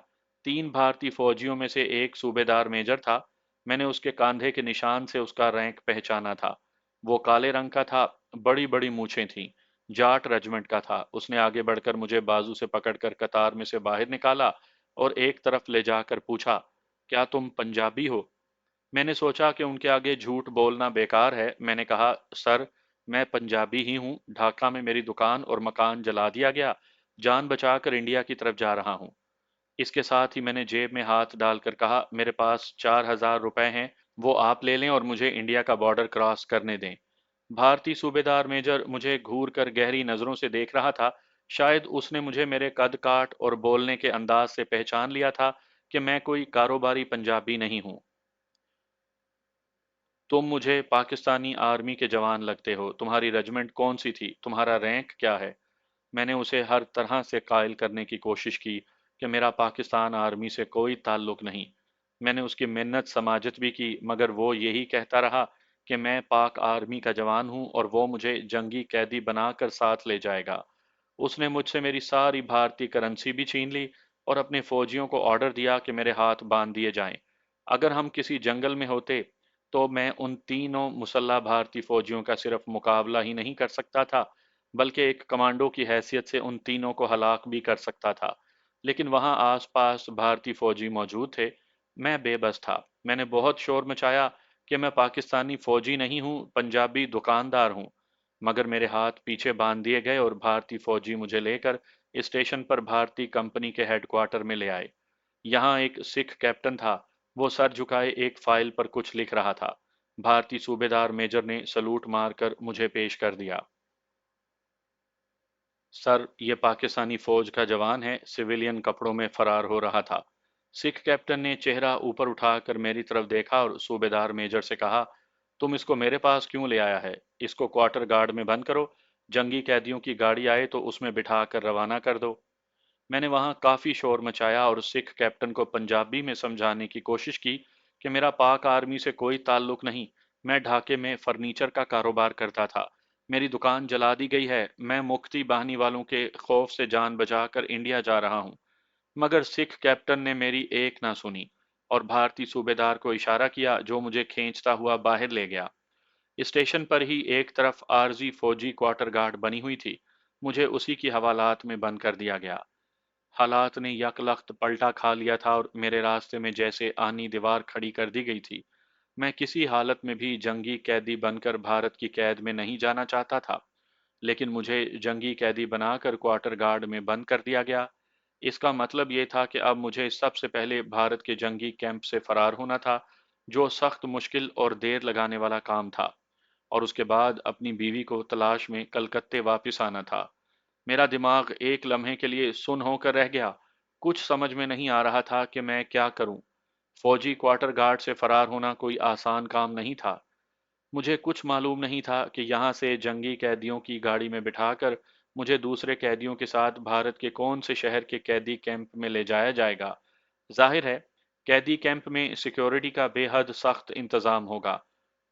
तीन भारतीय फौजियों में से एक सूबेदार मेजर था। मैंने उसके कंधे के निशान से उसका रैंक पहचाना था। वो काले रंग का था, बड़ी बड़ी मूछें थीं। जाट रेजिमेंट का था। उसने आगे बढ़कर मुझे बाजू से पकड़कर कतार में से बाहर निकाला और एक तरफ ले जाकर पूछा, क्या तुम पंजाबी हो? मैंने सोचा कि उनके आगे झूठ बोलना बेकार है। मैंने कहा, सर, मैं पंजाबी ही हूँ। ढाका में मेरी दुकान और मकान जला दिया गया। जान बचाकर इंडिया की तरफ जा रहा हूँ। इसके साथ ही मैंने जेब में हाथ डालकर कहा, मेरे पास 4,000 रुपए हैं, वो आप ले लें और मुझे इंडिया का बॉर्डर क्रॉस करने दें। भारतीय सूबेदार मेजर मुझे घूर कर गहरी नजरों से देख रहा था। शायद उसने मुझे मेरे कद काठ और बोलने के अंदाज से पहचान लिया था कि मैं कोई कारोबारी पंजाबी नहीं हूँ। तुम मुझे पाकिस्तानी आर्मी के जवान लगते हो। तुम्हारी रेजिमेंट कौन सी थी? तुम्हारा रैंक क्या है? मैंने उसे हर तरह से कायल करने की कोशिश की कि मेरा पाकिस्तान आर्मी से कोई ताल्लुक नहीं। मैंने उसकी मिन्नत समाजत भी की, मगर वो यही कहता रहा कि मैं पाक आर्मी का जवान हूँ और वो मुझे जंगी कैदी बनाकर साथ ले जाएगा। उसने मुझसे मेरी सारी भारतीय करेंसी भी छीन ली और अपने फौजियों को ऑर्डर दिया कि मेरे हाथ बांध दिए जाएं। अगर हम किसी जंगल में होते तो मैं उन तीनों मुसल्ला भारतीय फौजियों का सिर्फ मुकाबला ही नहीं कर सकता था, बल्कि एक कमांडो की हैसियत से उन तीनों को हलाक भी कर सकता था। लेकिन वहां आसपास भारतीय फौजी मौजूद थे। मैं बेबस था। मैंने बहुत शोर मचाया कि मैं पाकिस्तानी फौजी नहीं हूँ, पंजाबी दुकानदार हूँ। मगर मेरे हाथ पीछे बांध दिए गए और भारतीय फौजी मुझे लेकर स्टेशन पर भारतीय कंपनी के हेडक्वार्टर में ले आए। यहाँ एक सिख कैप्टन था। वो सर झुकाए एक फाइल पर कुछ लिख रहा था। भारतीय सूबेदार मेजर ने सलूट मारकर मुझे पेश कर दिया। सर, ये पाकिस्तानी फौज का जवान है, सिविलियन कपड़ों में फरार हो रहा था। सिख कैप्टन ने चेहरा ऊपर उठाकर मेरी तरफ देखा और सूबेदार मेजर से कहा, तुम इसको मेरे पास क्यों ले आया है? इसको क्वार्टर गार्ड में बंद करो। जंगी कैदियों की गाड़ी आए तो उसमें बिठा कर रवाना कर दो। मैंने वहां काफी शोर मचाया और सिख कैप्टन को पंजाबी में समझाने की कोशिश की कि मेरा पाक आर्मी से कोई ताल्लुक नहीं। मैं ढाके में फर्नीचर का कारोबार करता था। मेरी दुकान जला दी गई है। मैं मुक्ति बाहिनी वालों के खौफ से जान बचाकर इंडिया जा रहा हूँ। मगर सिख कैप्टन ने मेरी एक ना सुनी और भारतीय सूबेदार को इशारा किया, जो मुझे खींचता हुआ बाहर ले गया। स्टेशन पर ही एक तरफ आरजी फौजी क्वार्टर गार्ड बनी हुई थी। मुझे उसी की हवालात में बंद कर दिया गया। हालात ने यकलख्त पलटा खा लिया था और मेरे रास्ते में जैसे आनी दीवार खड़ी कर दी गई थी। मैं किसी हालत में भी जंगी कैदी बनकर भारत की कैद में नहीं जाना चाहता था, लेकिन मुझे जंगी कैदी बनाकर क्वार्टर गार्ड में बंद कर दिया गया। इसका मतलब ये था कि अब मुझे सबसे पहले भारत के जंगी कैंप से फरार होना था, जो सख्त, मुश्किल और देर लगाने वाला काम था, और उसके बाद अपनी बीवी को तलाश में कलकत्ते वापस आना था। मेरा दिमाग एक लम्हे के लिए सुन्न होकर रह गया। कुछ समझ में नहीं आ रहा था कि मैं क्या करूं। फौजी क्वार्टर गार्ड से फरार होना कोई आसान काम नहीं था। मुझे कुछ मालूम नहीं था कि यहाँ से जंगी कैदियों की गाड़ी में बिठाकर मुझे दूसरे कैदियों के साथ भारत के कौन से शहर के कैदी कैंप में ले जाया जाएगा। जाहिर है, कैदी कैंप में सिक्योरिटी का बेहद सख्त इंतजाम होगा।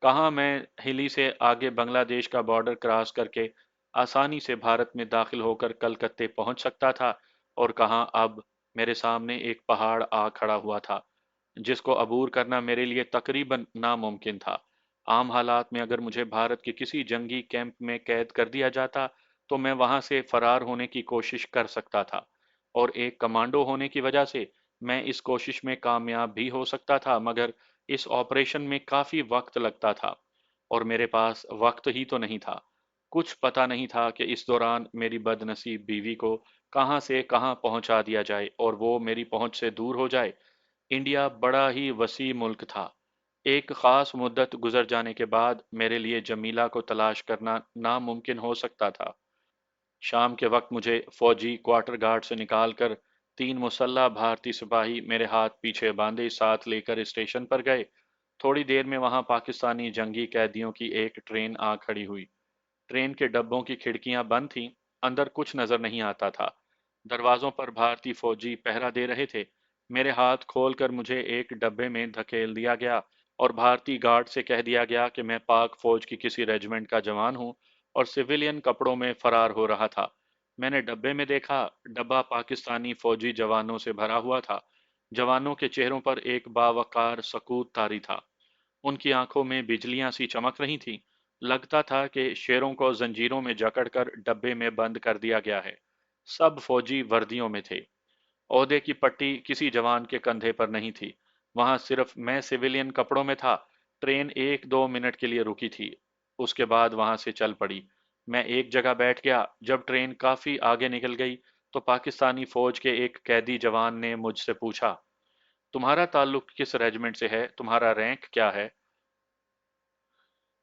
कहाँ मैं हिली से आगे बांग्लादेश का बॉर्डर क्रॉस करके आसानी से भारत में दाखिल होकर कलकत्ते पहुंच सकता था, और कहाँ अब मेरे सामने एक पहाड़ आ खड़ा हुआ था जिसको अबूर करना मेरे लिए तकरीबन नामुमकिन था। आम हालात में अगर मुझे भारत के किसी जंगी कैंप में कैद कर दिया जाता तो मैं वहां से फरार होने की कोशिश कर सकता था, और एक कमांडो होने की वजह से मैं इस कोशिश में कामयाब भी हो सकता था। मगर इस ऑपरेशन में काफी वक्त लगता था और मेरे पास वक्त ही तो नहीं था। कुछ पता नहीं था कि इस दौरान मेरी बदनसीब बीवी को कहां से कहां पहुंचा दिया जाए और वो मेरी पहुंच से दूर हो जाए। इंडिया बड़ा ही वसी मुल्क था। एक खास मुद्दत गुजर जाने के बाद मेरे लिए जमीला को तलाश करना नामुमकिन हो सकता था। शाम के वक्त मुझे फौजी क्वार्टर गार्ड से निकालकर तीन मुसल्ला भारतीय सिपाही मेरे हाथ पीछे बांधे साथ लेकर स्टेशन पर गए। थोड़ी देर में वहां पाकिस्तानी जंगी कैदियों की एक ट्रेन आ खड़ी हुई। ट्रेन के डब्बों की खिड़कियां बंद थीं। अंदर कुछ नजर नहीं आता था। दरवाजों पर भारतीय फौजी पहरा दे रहे थे। میرے ہاتھ کھول کر مجھے ایک ڈبے میں دھکیل دیا گیا اور بھارتی گارڈ سے کہہ دیا گیا کہ میں پاک فوج کی کسی ریجمنٹ کا جوان ہوں اور سویلین کپڑوں میں فرار ہو رہا تھا۔ میں نے ڈبے میں دیکھا، ڈبہ پاکستانی فوجی جوانوں سے بھرا ہوا تھا۔ جوانوں کے چہروں پر ایک باوقار سکوت طاری تھا۔ ان کی آنکھوں میں بجلیاں سی چمک رہی تھیں۔ لگتا تھا کہ شیروں کو زنجیروں میں جکڑ کر ڈبے میں بند کر دیا گیا ہے۔ سب فوجی وردیوں میں تھے۔ عہدے کی پٹی کسی جوان کے کندھے پر نہیں تھی۔ وہاں صرف میں سویلین کپڑوں میں تھا۔ ٹرین 1-2 منٹ کے لیے رکی تھی۔ اس کے بعد وہاں سے چل پڑی۔ میں ایک جگہ بیٹھ گیا۔ جب ٹرین کافی آگے نکل گئی تو پاکستانی فوج کے ایک قیدی جوان نے مجھ سے پوچھا، تمہارا تعلق کس ریجمنٹ سے ہے؟ تمہارا رینک کیا ہے؟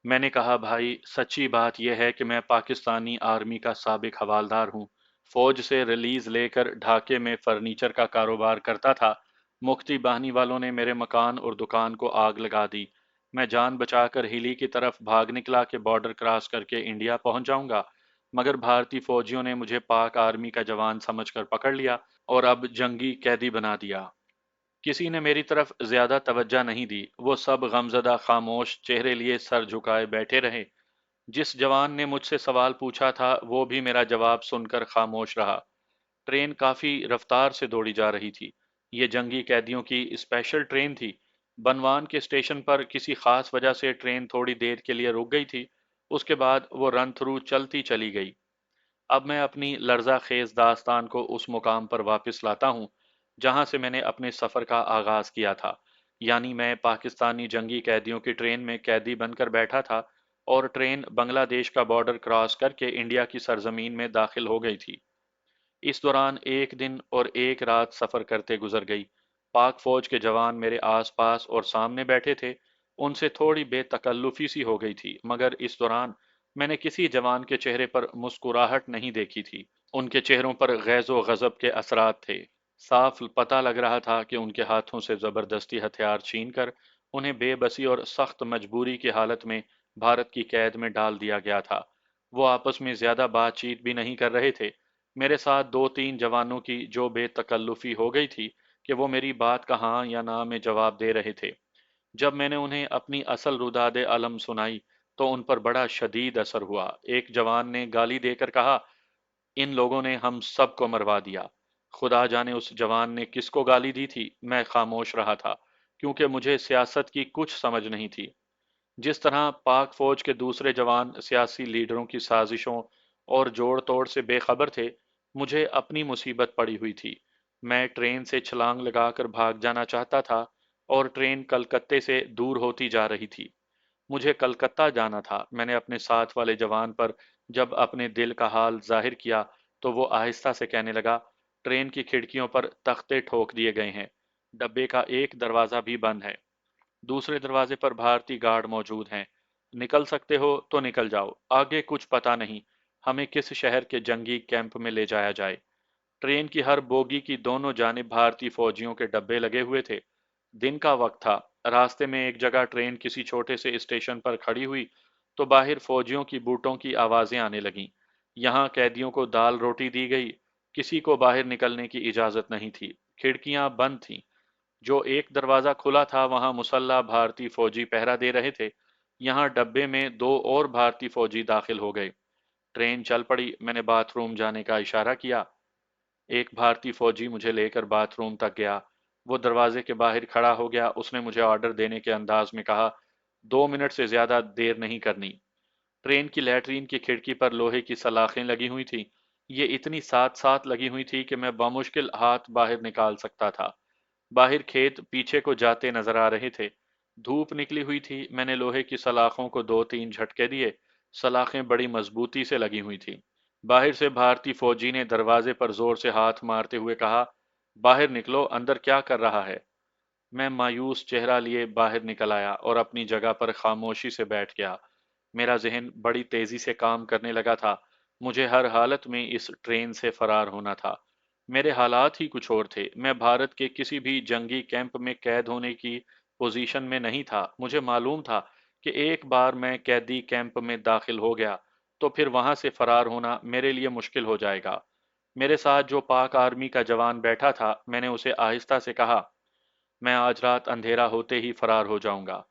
میں نے کہا، بھائی سچی بات یہ ہے کہ میں پاکستانی آرمی کا سابق حوالدار ہوں۔ فوج سے ریلیز لے کر ڈھاکے میں فرنیچر کا کاروبار کرتا تھا۔ مختی باہنی والوں نے میرے مکان اور دکان کو آگ لگا دی۔ میں جان بچا کر ہیلی کی طرف بھاگ نکلا کہ بارڈر کراس کر کے انڈیا پہنچ جاؤں گا، مگر بھارتی فوجیوں نے مجھے پاک آرمی کا جوان سمجھ کر پکڑ لیا اور اب جنگی قیدی بنا دیا۔ کسی نے میری طرف زیادہ توجہ نہیں دی۔ وہ سب غمزدہ خاموش چہرے لیے سر جھکائے بیٹھے رہے۔ جس جوان نے مجھ سے سوال پوچھا تھا وہ بھی میرا جواب سن کر خاموش رہا۔ ٹرین کافی رفتار سے دوڑی جا رہی تھی۔ یہ جنگی قیدیوں کی اسپیشل ٹرین تھی۔ بنوان کے اسٹیشن پر کسی خاص وجہ سے ٹرین تھوڑی دیر کے لیے رک گئی تھی۔ اس کے بعد وہ رن تھرو چلتی چلی گئی۔ اب میں اپنی لرزہ خیز داستان کو اس مقام پر واپس لاتا ہوں جہاں سے میں نے اپنے سفر کا آغاز کیا تھا، یعنی میں پاکستانی جنگی قیدیوں کی ٹرین میں قیدی بن کر بیٹھا تھا اور ٹرین بنگلہ دیش کا بارڈر کراس کر کے انڈیا کی سرزمین میں داخل ہو گئی تھی۔ اس دوران 1 دن اور 1 رات سفر کرتے گزر گئی۔ پاک فوج کے جوان میرے آس پاس اور سامنے بیٹھے تھے۔ ان سے تھوڑی بے تکلفی سی ہو گئی تھی، مگر اس دوران میں نے کسی جوان کے چہرے پر مسکراہٹ نہیں دیکھی تھی۔ ان کے چہروں پر غیظ و غضب کے اثرات تھے۔ صاف پتہ لگ رہا تھا کہ ان کے ہاتھوں سے زبردستی ہتھیار چھین کر انہیں بے بسی اور سخت مجبوری کی حالت میں بھارت کی قید میں ڈال دیا گیا تھا۔ وہ آپس میں زیادہ بات چیت بھی نہیں کر رہے تھے۔ میرے ساتھ 2-3 جوانوں کی جو بے تکلفی ہو گئی تھی کہ وہ میری بات کا ہاں یا نہ میں جواب دے رہے تھے۔ جب میں نے انہیں اپنی اصل روداد علم سنائی تو ان پر بڑا شدید اثر ہوا۔ ایک جوان نے گالی دے کر کہا، ان لوگوں نے ہم سب کو مروا دیا۔ خدا جانے اس جوان نے کس کو گالی دی تھی۔ میں خاموش رہا تھا کیونکہ مجھے سیاست کی کچھ سمجھ نہیں تھی۔ جس طرح پاک فوج کے دوسرے جوان سیاسی لیڈروں کی سازشوں اور جوڑ توڑ سے بے خبر تھے، مجھے اپنی مصیبت پڑی ہوئی تھی۔ میں ٹرین سے چھلانگ لگا کر بھاگ جانا چاہتا تھا اور ٹرین کلکتے سے دور ہوتی جا رہی تھی۔ مجھے کلکتہ جانا تھا۔ میں نے اپنے ساتھ والے جوان پر جب اپنے دل کا حال ظاہر کیا تو وہ آہستہ سے کہنے لگا، ٹرین کی کھڑکیوں پر تختے ٹھوک دیے گئے ہیں، ڈبے کا ایک دروازہ بھی بند ہے، دوسرے دروازے پر بھارتی گارڈ موجود ہیں، نکل سکتے ہو تو نکل جاؤ، آگے کچھ پتہ نہیں ہمیں کس شہر کے جنگی کیمپ میں لے جایا جائے۔ ٹرین کی ہر بوگی کی دونوں جانب بھارتی فوجیوں کے ڈبے لگے ہوئے تھے۔ دن کا وقت تھا۔ راستے میں ایک جگہ ٹرین کسی چھوٹے سے اسٹیشن پر کھڑی ہوئی تو باہر فوجیوں کی بوٹوں کی آوازیں آنے لگیں۔ یہاں قیدیوں کو دال روٹی دی گئی، کسی کو باہر نکلنے کی اجازت نہیں تھی، کھڑکیاں بند تھیں۔ جو ایک دروازہ کھلا تھا وہاں مسلح بھارتی فوجی پہرا دے رہے تھے۔ یہاں ڈبے میں 2 اور بھارتی فوجی داخل ہو گئے۔ ٹرین چل پڑی۔ میں نے باتھ روم جانے کا اشارہ کیا۔ ایک بھارتی فوجی مجھے لے کر باتھ روم تک گیا۔ وہ دروازے کے باہر کھڑا ہو گیا۔ اس نے مجھے آرڈر دینے کے انداز میں کہا، 2 منٹ سے زیادہ دیر نہیں کرنی۔ ٹرین کی لیٹرین کی کھڑکی پر لوہے کی سلاخیں لگی ہوئی تھیں۔ یہ اتنی ساتھ ساتھ لگی ہوئی تھی کہ میں بمشکل ہاتھ باہر نکال سکتا تھا۔ باہر کھیت پیچھے کو جاتے نظر آ رہے تھے۔ دھوپ نکلی ہوئی تھی۔ میں نے لوہے کی سلاخوں کو 2-3 جھٹکے دیے۔ سلاخیں بڑی مضبوطی سے لگی ہوئی تھیں۔ باہر سے بھارتی فوجی نے دروازے پر زور سے ہاتھ مارتے ہوئے کہا، باہر نکلو، اندر کیا کر رہا ہے؟ میں مایوس چہرہ لیے باہر نکل آیا اور اپنی جگہ پر خاموشی سے بیٹھ گیا۔ میرا ذہن بڑی تیزی سے کام کرنے لگا تھا۔ مجھے ہر حالت میں اس ٹرین سے فرار ہونا تھا۔ میرے حالات ہی کچھ اور تھے۔ میں بھارت کے کسی بھی جنگی کیمپ میں قید ہونے کی پوزیشن میں نہیں تھا۔ مجھے معلوم تھا کہ ایک بار میں قیدی کیمپ میں داخل ہو گیا تو پھر وہاں سے فرار ہونا میرے لیے مشکل ہو جائے گا۔ मेरे साथ जो पाक आर्मी का जवान बैठा था, मैंने उसे आहिस्ता से कहा, मैं आज रात अंधेरा होते ही फरार हो जाऊंगा।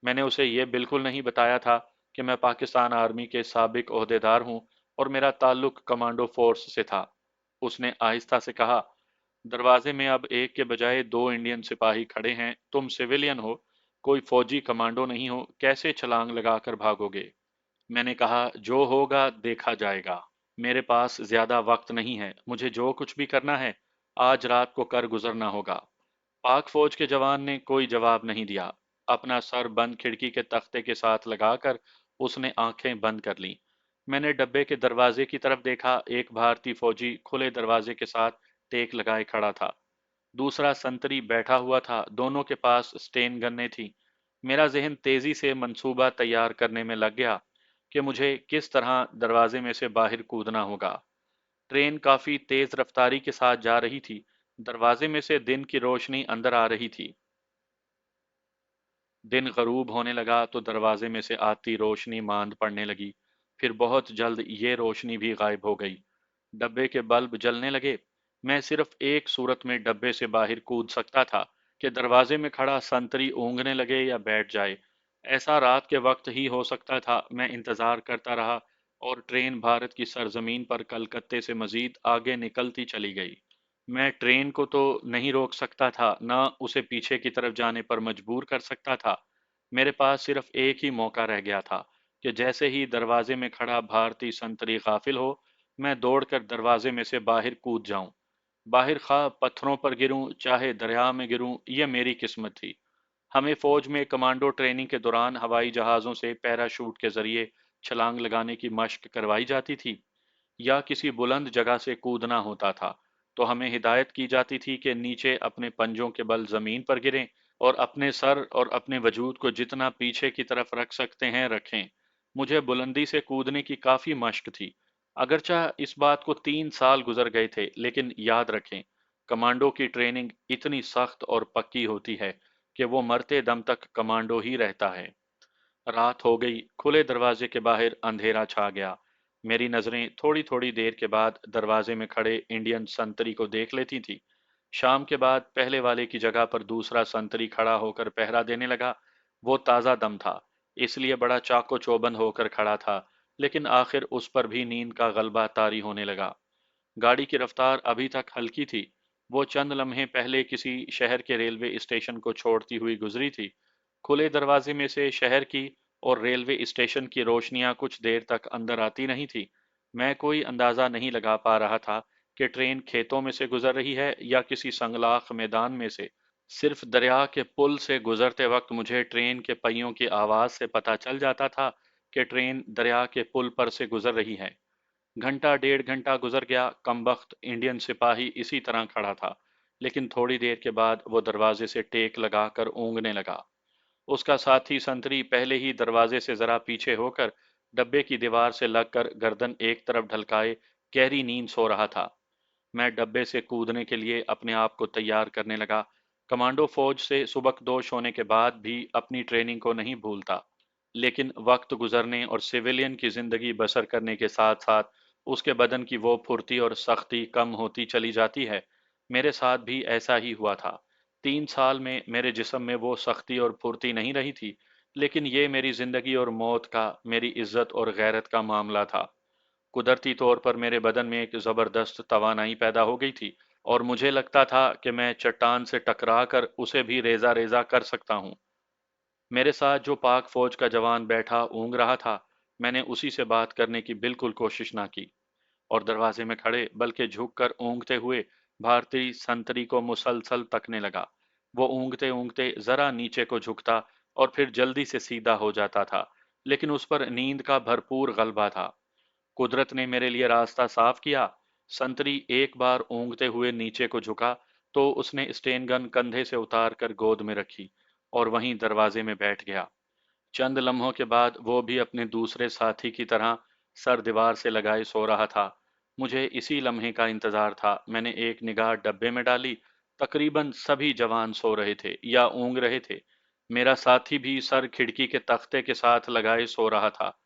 मैंने उसे ये बिल्कुल नहीं बताया था कि मैं पाकिस्तान आर्मी के साबिक ओहदेदार हूं और मेरा ताल्लुक कमांडो फोर्स से था। उसने आहिस्ता से कहा, दरवाजे में अब एक के बजाय दो इंडियन सिपाही खड़े हैं, तुम सिविलियन हो, कोई फौजी कमांडो नहीं हो, कैसे छलांग लगाकर भागोगे? मैंने कहा, जो होगा देखा जाएगा। मेरे पास ज्यादा वक्त नहीं है, मुझे जो कुछ भी करना है आज रात को कर गुजरना होगा। पाक फौज के जवान ने कोई जवाब नहीं दिया। अपना सर बंद खिड़की के तख्ते के साथ लगाकर उसने आंखें बंद कर लीं। मैंने डब्बे के दरवाजे की तरफ देखा। एक भारतीय फौजी खुले दरवाजे के साथ टेक लगाए खड़ा था। दूसरा संतरी बैठा हुआ था। दोनों के पास स्टेन गन्नें थी। मेरा जहन तेजी से मंसूबा तैयार करने में लग गया कि मुझे किस तरह दरवाजे में से बाहर कूदना होगा। ट्रेन काफी तेज रफ्तारी के साथ जा रही थी। दरवाजे में से दिन की रोशनी अंदर आ रही थी। दिन गरूब होने लगा तो दरवाजे में से आती रोशनी मांद पड़ने लगी। फिर बहुत जल्द ये रोशनी भी गायब हो गई। डब्बे के बल्ब जलने लगे। मैं सिर्फ एक सूरत में डब्बे से बाहर कूद सकता था कि दरवाजे में खड़ा संतरी ऊँघने लगे या बैठ जाए। ऐसा रात के वक्त ही हो सकता था। मैं इंतजार करता रहा और ट्रेन भारत की सरजमीन पर कलकत्ते से मजीद आगे निकलती चली गई। मैं ट्रेन को तो नहीं रोक सकता था, ना उसे पीछे की तरफ जाने पर मजबूर कर सकता था। मेरे पास सिर्फ एक ही मौका रह गया था कि जैसे ही दरवाजे में खड़ा भारतीय संतरी गाफिल हो, मैं दौड़कर दरवाजे में से बाहर कूद जाऊं। बाहर खा पत्थरों पर गिरूं, चाहे दरिया में गिरूं, यह मेरी किस्मत थी। हमें फौज में कमांडो ट्रेनिंग के दौरान हवाई जहाजों से पैराशूट के जरिए छलांग लगाने की मशक करवाई जाती थी, या किसी बुलंद जगह से कूदना होता था तो हमें हिदायत की जाती थी कि नीचे अपने पंजों के बल जमीन पर गिरें और अपने सर और अपने वजूद को जितना पीछे की तरफ रख सकते हैं रखें। मुझे बुलंदी से कूदने की काफी मश्क थी। अगरचा इस बात को 3 साल गुजर गए थे, लेकिन याद रखें, कमांडो की ट्रेनिंग इतनी सख्त और पक्की होती है कि वो मरते दम तक कमांडो ही रहता है। रात हो गई। खुले दरवाजे के बाहर अंधेरा छा गया। मेरी नजरें थोड़ी थोड़ी देर के बाद दरवाजे में खड़े इंडियन संतरी को देख लेती थी। शाम के बाद पहले वाले की जगह पर दूसरा संतरी खड़ा होकर पहरा देने लगा। वो ताज़ा दम था, इसलिए बड़ा चाको चौबंद होकर खड़ा था, लेकिन आखिर उस पर भी नींद का गलबा तारी होने लगा। गाड़ी की रफ्तार अभी तक हल्की थी। वो चंद लम्हे पहले किसी शहर के रेलवे स्टेशन को छोड़ती हुई गुजरी थी। खुले दरवाजे में से शहर की और रेलवे स्टेशन की रोशनियां कुछ देर तक अंदर आती नहीं थी। मैं कोई अंदाजा नहीं लगा पा रहा था कि ट्रेन खेतों में से गुजर रही है या किसी संगलाख मैदान में से। सिर्फ दरिया के पुल से गुजरते वक्त मुझे ट्रेन के पहियों की आवाज से पता चल जाता था कि ट्रेन दरिया के पुल पर से गुजर रही है। घंटा डेढ़ घंटा गुजर गया। कमबख्त इंडियन सिपाही इसी तरह खड़ा था, लेकिन थोड़ी देर के बाद वो दरवाजे से टेक लगाकर ऊँघने लगा। उसका साथी संतरी पहले ही दरवाजे से जरा पीछे होकर डब्बे की दीवार से लगकर गर्दन एक तरफ ढलकाए गहरी नींद सो रहा था। मैं डब्बे से कूदने के लिए अपने आप को तैयार करने लगा। कमांडो फौज से सुबकदोश होने के बाद भी अपनी ट्रेनिंग को नहीं भूलता, लेकिन वक्त गुजरने और सिविलियन की जिंदगी बसर करने के साथ साथ उसके बदन की वो फुर्ती और सख्ती कम होती चली जाती है। मेरे साथ भी ऐसा ही हुआ था। 3 साल में मेरे जिस्म में वो सख्ती और फुर्ती नहीं रही थी, लेकिन ये मेरी जिंदगी और मौत का, मेरी इज्जत और गैरत का मामला था। कुदरती तौर पर मेरे बदन में एक जबरदस्त तवानाई पैदा हो गई थी और मुझे लगता था कि मैं चट्टान से टकरा कर उसे भी रेजा रेजा कर सकता हूँ। मेरे साथ जो पाक फौज का जवान बैठा ऊँघ रहा था, मैंने उसी से बात करने की बिल्कुल कोशिश ना की और दरवाजे में खड़े बल्कि झुककर ऊँघते हुए भारतीय संतरी को मुसलसल तकने लगा। वो ऊँघते ऊँघते जरा नीचे को झुकता और फिर जल्दी से सीधा हो जाता था, लेकिन उस पर नींद का भरपूर गलबा था। कुदरत ने मेरे लिए रास्ता साफ किया। संतरी एक बार ऊँघते हुए नीचे को झुका तो उसने स्टेन गन कंधे से उतार कर गोद में रखी और वहीं दरवाजे में बैठ गया। चंद लम्हों के बाद वो भी अपने दूसरे साथी की तरह सर दीवार से लगाए सो रहा था। मुझे इसी लम्हे का इंतजार था। मैंने एक निगाह डब्बे में डाली। तकरीबन सभी जवान सो रहे थे या ऊँघ रहे थे। मेरा साथी भी सर खिड़की के तख्ते के साथ लगाए सो रहा था।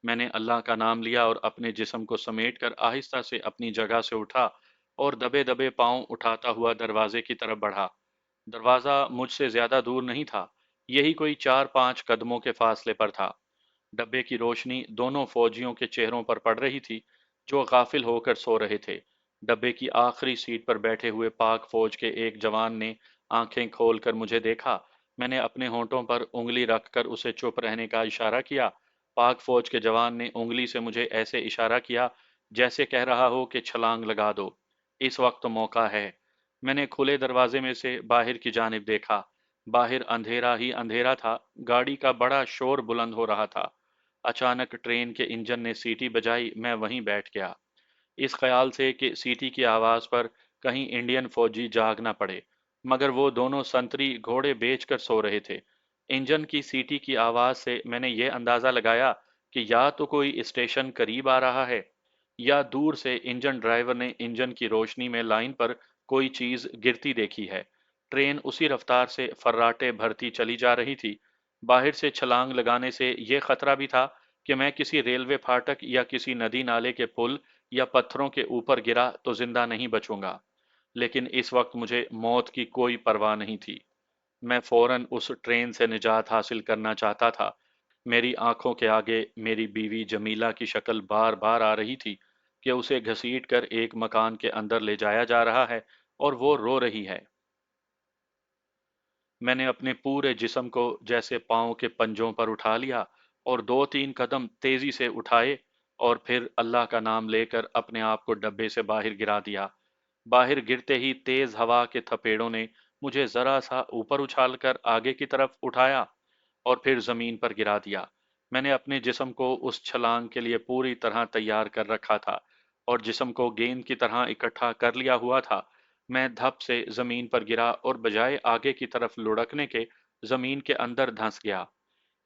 मैंने अल्लाह का नाम लिया और अपने जिस्म को समेटकर आहिस्ता से अपनी जगह से उठा और दबे दबे पांव उठाता हुआ दरवाजे की तरफ बढ़ा। दरवाजा मुझसे ज्यादा दूर नहीं था, यही कोई 4-5 कदमों के फासले पर था। डब्बे की रोशनी दोनों फौजियों के चेहरों पर पड़ रही थी, जो गाफिल होकर सो रहे थे। डब्बे की आखिरी सीट पर बैठे हुए पाक फौज के एक जवान ने आंखें खोलकर मुझे देखा। मैंने अपने होंठों पर उंगली रखकर उसे चुप रहने का इशारा किया। पाक फौज के जवान ने उंगली से मुझे ऐसे इशारा किया जैसे कह रहा हो कि छलांग लगा दो, इस वक्त मौका है। मैंने खुले दरवाजे में से बाहर की जानिब देखा। बाहर अंधेरा ही अंधेरा था, गाड़ी का बड़ा शोर बुलंद हो रहा था। अचानक ट्रेन के इंजन ने सीटी बजाई, मैं वहीं बैठ गया, इस ख्याल से कि सीटी की आवाज़ पर कहीं इंडियन फौजी जाग ना पड़े। मगर वो दोनों संतरी घोड़े बेचकर सो रहे थे। इंजन की सीटी की आवाज़ से मैंने ये अंदाज़ा लगाया कि या तो कोई स्टेशन करीब आ रहा है, या दूर से इंजन ड्राइवर ने इंजन की रोशनी में लाइन पर कोई चीज़ गिरती देखी है। ट्रेन उसी रफ्तार से फर्राटे भरती चली जा रही थी। बाहर से छलांग लगाने से ये खतरा भी था कि मैं किसी रेलवे फाटक या किसी नदी नाले के पुल या पत्थरों के ऊपर गिरा तो जिंदा नहीं बचूंगा। लेकिन इस वक्त मुझे मौत की कोई परवाह नहीं थी। मैं फौरन उस ट्रेन से निजात हासिल करना चाहता था। मेरी आंखों के आगे मेरी बीवी जमीला की शक्ल बार बार आ रही थी कि उसे घसीट कर एक मकान के अंदर ले जाया जा रहा है और वो रो रही है। मैंने अपने पूरे जिस्म को जैसे पाँव के पंजों पर उठा लिया और 2-3 कदम तेजी से उठाए, और फिर अल्लाह का नाम लेकर अपने आप को डब्बे से बाहर गिरा दिया। बाहर गिरते ही तेज हवा के थपेड़ों ने मुझे जरा सा ऊपर उछालकर आगे की तरफ उठाया और फिर जमीन पर गिरा दिया। मैंने अपने जिस्म को उस छलांग के लिए पूरी तरह तैयार कर रखा था और जिस्म को गेंद की तरह इकट्ठा कर लिया हुआ था। मैं धप से जमीन पर गिरा और बजाय आगे की तरफ लुढ़कने के जमीन के अंदर धंस गया।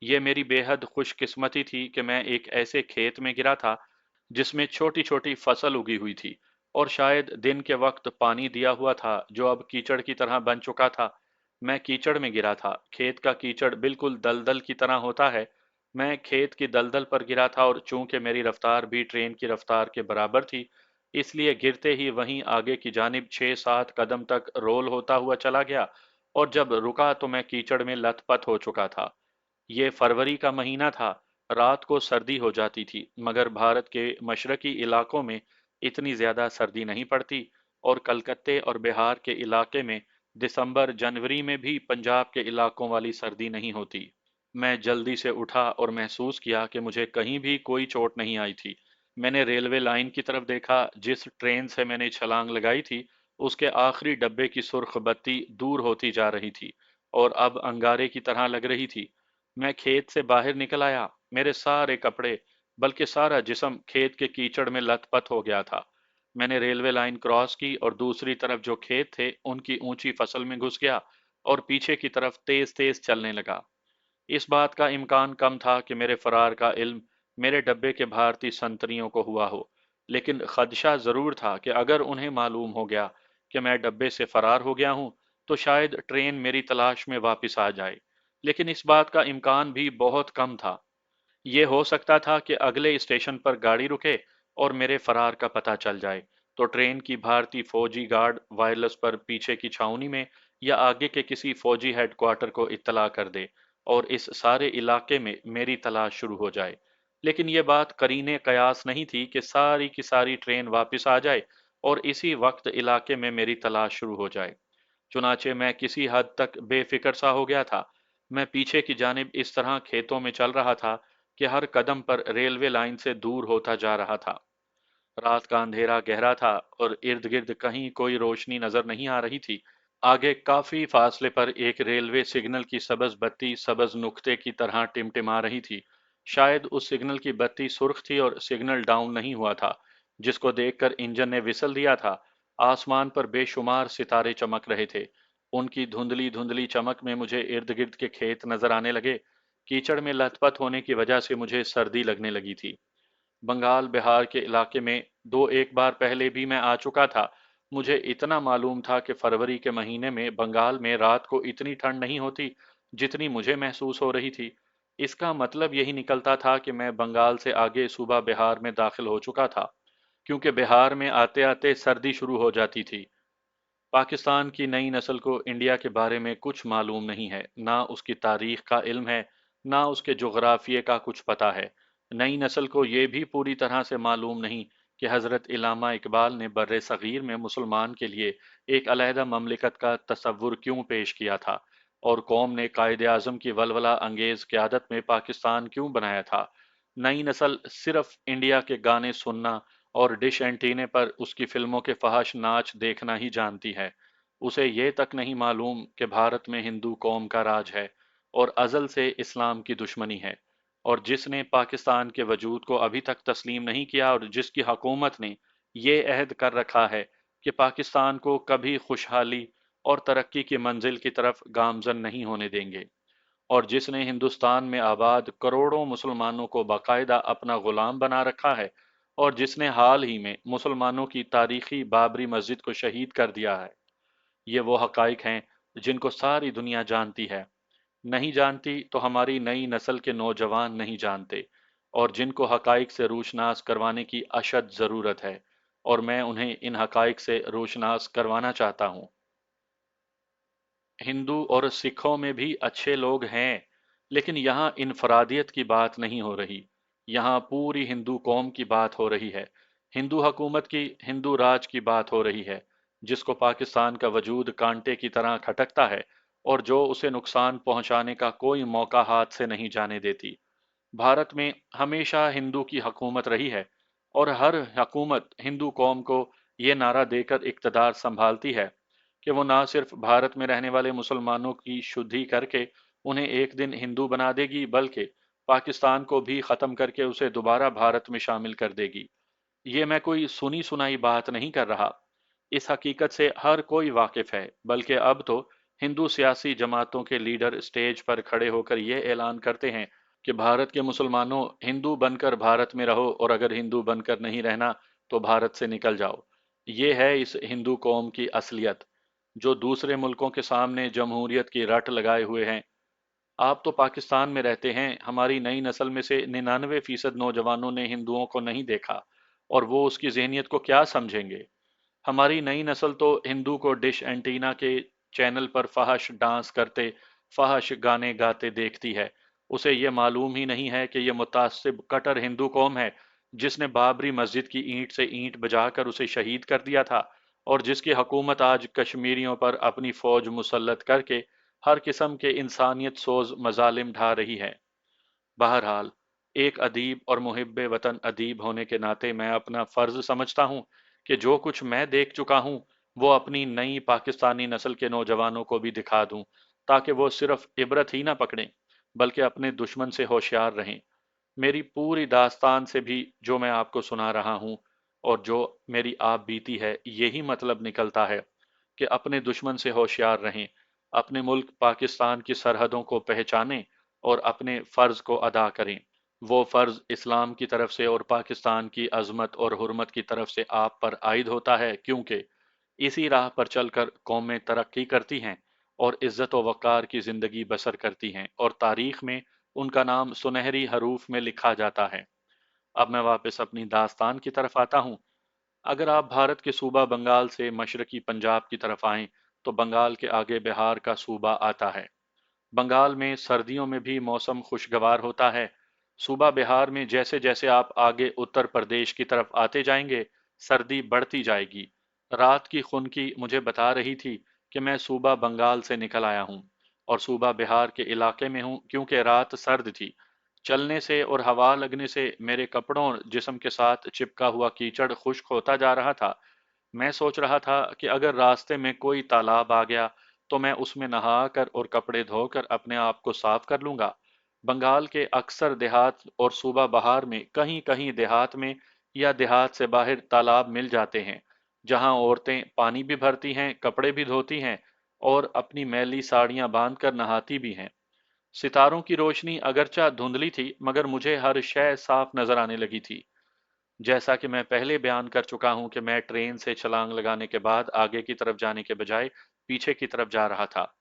ये मेरी बेहद खुशकिस्मती थी कि मैं एक ऐसे खेत में गिरा था जिसमें छोटी छोटी फसल उगी हुई थी, और शायद दिन के वक्त पानी दिया हुआ था जो अब कीचड़ की तरह बन चुका था। मैं कीचड़ में गिरा था। खेत का कीचड़ बिल्कुल दलदल की तरह होता है। मैं खेत की दलदल पर गिरा था, और चूंकि मेरी रफ्तार भी ट्रेन की रफ्तार के बराबर थी, इसलिए गिरते ही वहीं आगे की जानिब 6-7 कदम तक रोल होता हुआ चला गया, और जब रुका तो मैं कीचड़ में लथपथ हो चुका था। ये फरवरी का महीना था। रात को सर्दी हो जाती थी, मगर भारत के मशरकी इलाकों में इतनी ज्यादा सर्दी नहीं पड़ती, और कलकत्ते और बिहार के इलाके में दिसंबर जनवरी में भी पंजाब के इलाकों वाली सर्दी नहीं होती। मैं जल्दी से उठा और महसूस किया कि मुझे कहीं भी कोई चोट नहीं आई थी। मैंने रेलवे लाइन की तरफ देखा। जिस ट्रेन से मैंने छलांग लगाई थी, उसके आखिरी डब्बे की सुर्ख बत्ती दूर होती जा रही थी और अब अंगारे की तरह लग रही थी। मैं खेत से बाहर निकल आया। मेरे सारे कपड़े, बल्कि सारा जिस्म खेत के कीचड़ में लथपथ हो गया था। मैंने रेलवे लाइन क्रॉस की और दूसरी तरफ जो खेत थे उनकी ऊंची फसल में घुस गया और पीछे की तरफ तेज तेज चलने लगा। इस बात का इम्कान कम था कि मेरे फरार का इल्म मेरे डब्बे के भारतीय संतरियों को हुआ हो, लेकिन खदशा जरूर था कि अगर उन्हें मालूम हो गया कि मैं डब्बे से फरार हो गया हूं, तो शायद ट्रेन मेरी तलाश में वापस आ जाए। लेकिन इस बात का इम्कान भी बहुत कम था। ये हो सकता था कि अगले स्टेशन पर गाड़ी रुके और मेरे फरार का पता चल जाए, तो ट्रेन की भारतीय फौजी गार्ड वायरलेस पर पीछे की छावनी में या आगे के किसी फौजी हेडक्वार्टर को इत्तला कर दे और इस सारे इलाके में मेरी तलाश शुरू हो जाए। लेकिन यह बात करीने कयास नहीं थी कि सारी की सारी ट्रेन वापस आ जाए और इसी वक्त इलाके में मेरी तलाश शुरू हो जाए। चुनाचे मैं किसी हद तक बेफिक्र सा हो गया था। मैं पीछे की जानिब इस तरह खेतों में चल रहा था कि हर कदम पर रेलवे लाइन से दूर होता जा रहा था। रात का अंधेरा गहरा था और इर्द गिर्द कहीं कोई रोशनी नजर नहीं आ रही थी। आगे काफी फासले पर एक रेलवे सिग्नल की सबज बत्ती सबज नुक्ते की तरह टिमटिमा रही थी। शायद उस सिग्नल की बत्ती सुर्ख थी और सिग्नल डाउन नहीं हुआ था, जिसको देखकर इंजन ने विसल दिया था। आसमान पर बेशुमार सितारे चमक रहे थे। उनकी धुंधली धुंधली चमक में मुझे इर्द गिर्द के खेत नजर आने लगे। कीचड़ में लथपथ होने की वजह से मुझे सर्दी लगने लगी थी। बंगाल बिहार के इलाके में दो एक बार पहले भी मैं आ चुका था। मुझे इतना मालूम था कि फरवरी के महीने में बंगाल में रात को इतनी ठंड नहीं होती जितनी मुझे महसूस हो रही थी। इसका मतलब यही निकलता था कि मैं बंगाल से आगे सूबा बिहार में दाखिल हो चुका था। क्योंकि बिहार में आते आते सर्दी शुरू हो जाती थी। पाकिस्तान की नई नस्ल को इंडिया के बारे में कुछ मालूम नहीं है, ना उसकी तारीख का इल्म है, ना उसके जोग्राफिये का कुछ पता है। नई नस्ल को ये भी पूरी तरह से मालूम नहीं कि हज़रत इल्लामा इकबाल ने बर्रे सग़ीर में मुसलमान के लिए एक अलहदा ममलिकत का तसव्वुर क्यों पेश किया था, और कौम ने कायद आज़म की वलवला अंगेज़ क़यादत में पाकिस्तान क्यों बनाया था। नई नस्ल सिर्फ इंडिया के गाने सुनना और डिश एंटीने पर उसकी फिल्मों के फहाश नाच देखना ही जानती है। उसे ये तक नहीं मालूम कि भारत में हिंदू कौम का राज है और अज़ल से इस्लाम की दुश्मनी है, और जिसने पाकिस्तान के वजूद को अभी तक तस्लीम नहीं किया, और जिसकी हकूमत ने ये अहद कर रखा है कि पाकिस्तान को कभी खुशहाली और तरक्की की मंजिल की तरफ गामजन नहीं होने देंगे, और जिसने हिंदुस्तान में आबाद करोड़ों मुसलमानों को बाकायदा अपना गुलाम बना रखा है, और जिसने हाल ही में मुसलमानों की तारीखी बाबरी मस्जिद को शहीद कर दिया है। ये वो हकाइक हैं जिनको सारी दुनिया जानती है। नहीं जानती तो हमारी नई नस्ल के नौजवान नहीं जानते, और जिनको हकाइक से रोशनास करवाने की अशद ज़रूरत है, और मैं उन्हें इन हकाइक से रोशनास करवाना चाहता हूँ। हिंदू और सिखों में भी अच्छे लोग हैं, लेकिन यहाँ इनफरादियत की बात नहीं हो रही। यहाँ पूरी हिंदू कौम की बात हो रही है। हिंदू हुकूमत की, हिंदू राज की बात हो रही है, जिसको पाकिस्तान का वजूद कांटे की तरह खटकता है, और जो उसे नुकसान पहुंचाने का कोई मौका हाथ से नहीं जाने देती। भारत में हमेशा हिंदू की हुकूमत रही है, और हर हुकूमत हिंदू कौम को ये नारा देकर इक़्तिदार संभालती है कि वो ना सिर्फ भारत में रहने वाले मुसलमानों की शुद्धि करके उन्हें एक दिन हिंदू बना देगी, बल्कि पाकिस्तान को भी ख़त्म करके उसे दोबारा भारत में शामिल कर देगी। ये मैं कोई सुनी सुनाई बात नहीं कर रहा। इस हकीकत से हर कोई वाकिफ है, बल्कि अब तो हिंदू सियासी जमातों के लीडर स्टेज पर खड़े होकर ये ऐलान करते हैं कि भारत के मुसलमानों, हिंदू बनकर भारत में रहो, और अगर हिंदू बनकर नहीं रहना तो भारत से निकल जाओ। ये है इस हिंदू कौम की असलियत, जो दूसरे मुल्कों के सामने जमहूरियत की रट लगाए हुए हैं। आप तो पाकिस्तान में रहते हैं। हमारी नई नस्ल में से 99% नौजवानों ने हिंदुओं को नहीं देखा, और वो उसकी ज़हनियत को क्या समझेंगे। हमारी नई नस्ल तो हिंदू को डिश एंटीना के चैनल पर फहश डांस करते, फहश गाने गाते देखती है। उसे ये मालूम ही नहीं है कि ये मुतासिब कट्टर हिंदू कौम है, जिसने बाबरी मस्जिद की ईंट से ईंट बजाकर उसे शहीद कर दिया था, और जिसकी हुकूमत आज कश्मीरियों पर अपनी फौज मुसल्लत करके हर किस्म के इंसानियत सोज मजालिम ढा रही है। बहरहाल, एक अदीब और मुहिब्बे वतन अदीब होने के नाते मैं अपना फ़र्ज़ समझता हूँ कि जो कुछ मैं देख चुका हूँ, वो अपनी नई पाकिस्तानी नस्ल के नौजवानों को भी दिखा दूँ, ताकि वो सिर्फ इबरत ही ना पकड़ें, बल्कि अपने दुश्मन से होशियार रहें। मेरी पूरी दास्तान से भी जो मैं आपको सुना रहा हूँ, और जो मेरी आप बीती है, यही मतलब निकलता है कि अपने दुश्मन से होशियार रहें, अपने मुल्क पाकिस्तान की सरहदों को पहचानें, और अपने फ़र्ज़ को अदा करें। वो फ़र्ज़ इस्लाम की तरफ से और पाकिस्तान की अज़मत और हुर्मत की तरफ से आप पर आयद होता है, क्योंकि इसी राह पर चलकर कौमें तरक्की करती हैं, और इज़्ज़त व वक़ार की ज़िंदगी बसर करती हैं, और तारीख़ में उनका नाम सुनहरी हरूफ में लिखा जाता है। अब मैं वापस अपनी दास्तान की तरफ आता हूँ। अगर आप भारत के सूबा बंगाल से मशरकी पंजाब की तरफ आएं, तो बंगाल के आगे बिहार का सूबा आता है। बंगाल में सर्दियों में भी मौसम खुशगवार होता है। सूबा बिहार में जैसे जैसे आप आगे उत्तर प्रदेश की तरफ आते जाएंगे, सर्दी बढ़ती जाएगी। रात की खुनकी मुझे बता रही थी कि मैं सूबा बंगाल से निकल आया हूँ, और सूबा बिहार के इलाके में हूँ, क्योंकि रात सर्द थी। चलने से और हवा लगने से मेरे कपड़ों और जिस्म के साथ चिपका हुआ कीचड़ खुश्क होता जा रहा था। मैं सोच रहा था कि अगर रास्ते में कोई तालाब आ गया, तो मैं उसमें नहाकर और कपड़े धोकर अपने आप को साफ कर लूंगा। बंगाल के अक्सर देहात और सूबा बहार में कहीं कहीं देहात में या देहात से बाहर तालाब मिल जाते हैं, जहां औरतें पानी भी भरती हैं, कपड़े भी धोती हैं, और अपनी मैली साड़ियां बांधकर नहाती भी हैं। सितारों की रोशनी अगरचा धुंधली थी, मगर मुझे हर शय साफ नजर आने लगी थी। जैसा कि मैं पहले बयान कर चुका हूं कि मैं ट्रेन से छलांग लगाने के बाद आगे की तरफ जाने के बजाय पीछे की तरफ जा रहा था,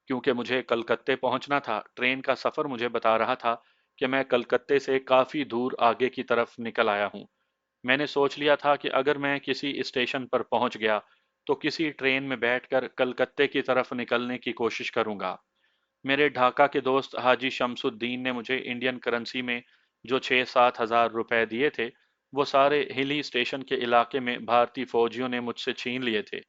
क्योंकि मुझे कलकत्ते पहुंचना था। ट्रेन का सफर मुझे बता रहा था कि मैं कलकत्ते से काफी दूर आगे की तरफ निकल आया हूं। मैंने सोच लिया था कि अगर मैं किसी स्टेशन पर पहुंच गया तो किसी ट्रेन में बैठकर कलकत्ते की तरफ निकलने की कोशिश करूंगा। मेरे ढाका के दोस्त हाजी शमसुद्दीन ने मुझे इंडियन करेंसी में जो 6-7 हज़ार रुपए दिए थे, वो सारे हिली स्टेशन के इलाके में भारतीय फौजियों ने मुझसे छीन लिए थे।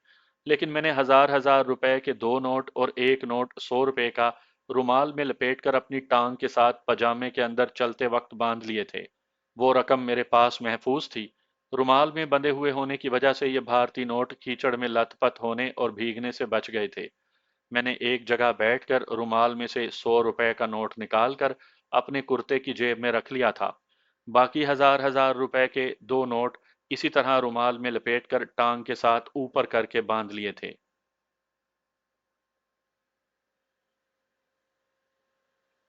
लेकिन मैंने हजार हजार रुपए के 2 नोट और एक नोट 100 रुपए का रुमाल में लपेटकर अपनी टांग के साथ पजामे के अंदर चलते वक्त बांध लिए थे। वो रकम मेरे पास महफूज थी। रुमाल में बंधे हुए होने की वजह से ये भारतीय नोट कीचड़ में लथपथ होने और भीगने से बच गए थे। मैंने एक जगह बैठकर रुमाल में से 100 रुपए का नोट निकालकर अपने कुर्ते की जेब में रख लिया था। बाकी हजार हजार रुपए के 2 नोट इसी तरह रुमाल में लपेटकर टांग के साथ ऊपर करके बांध लिए थे।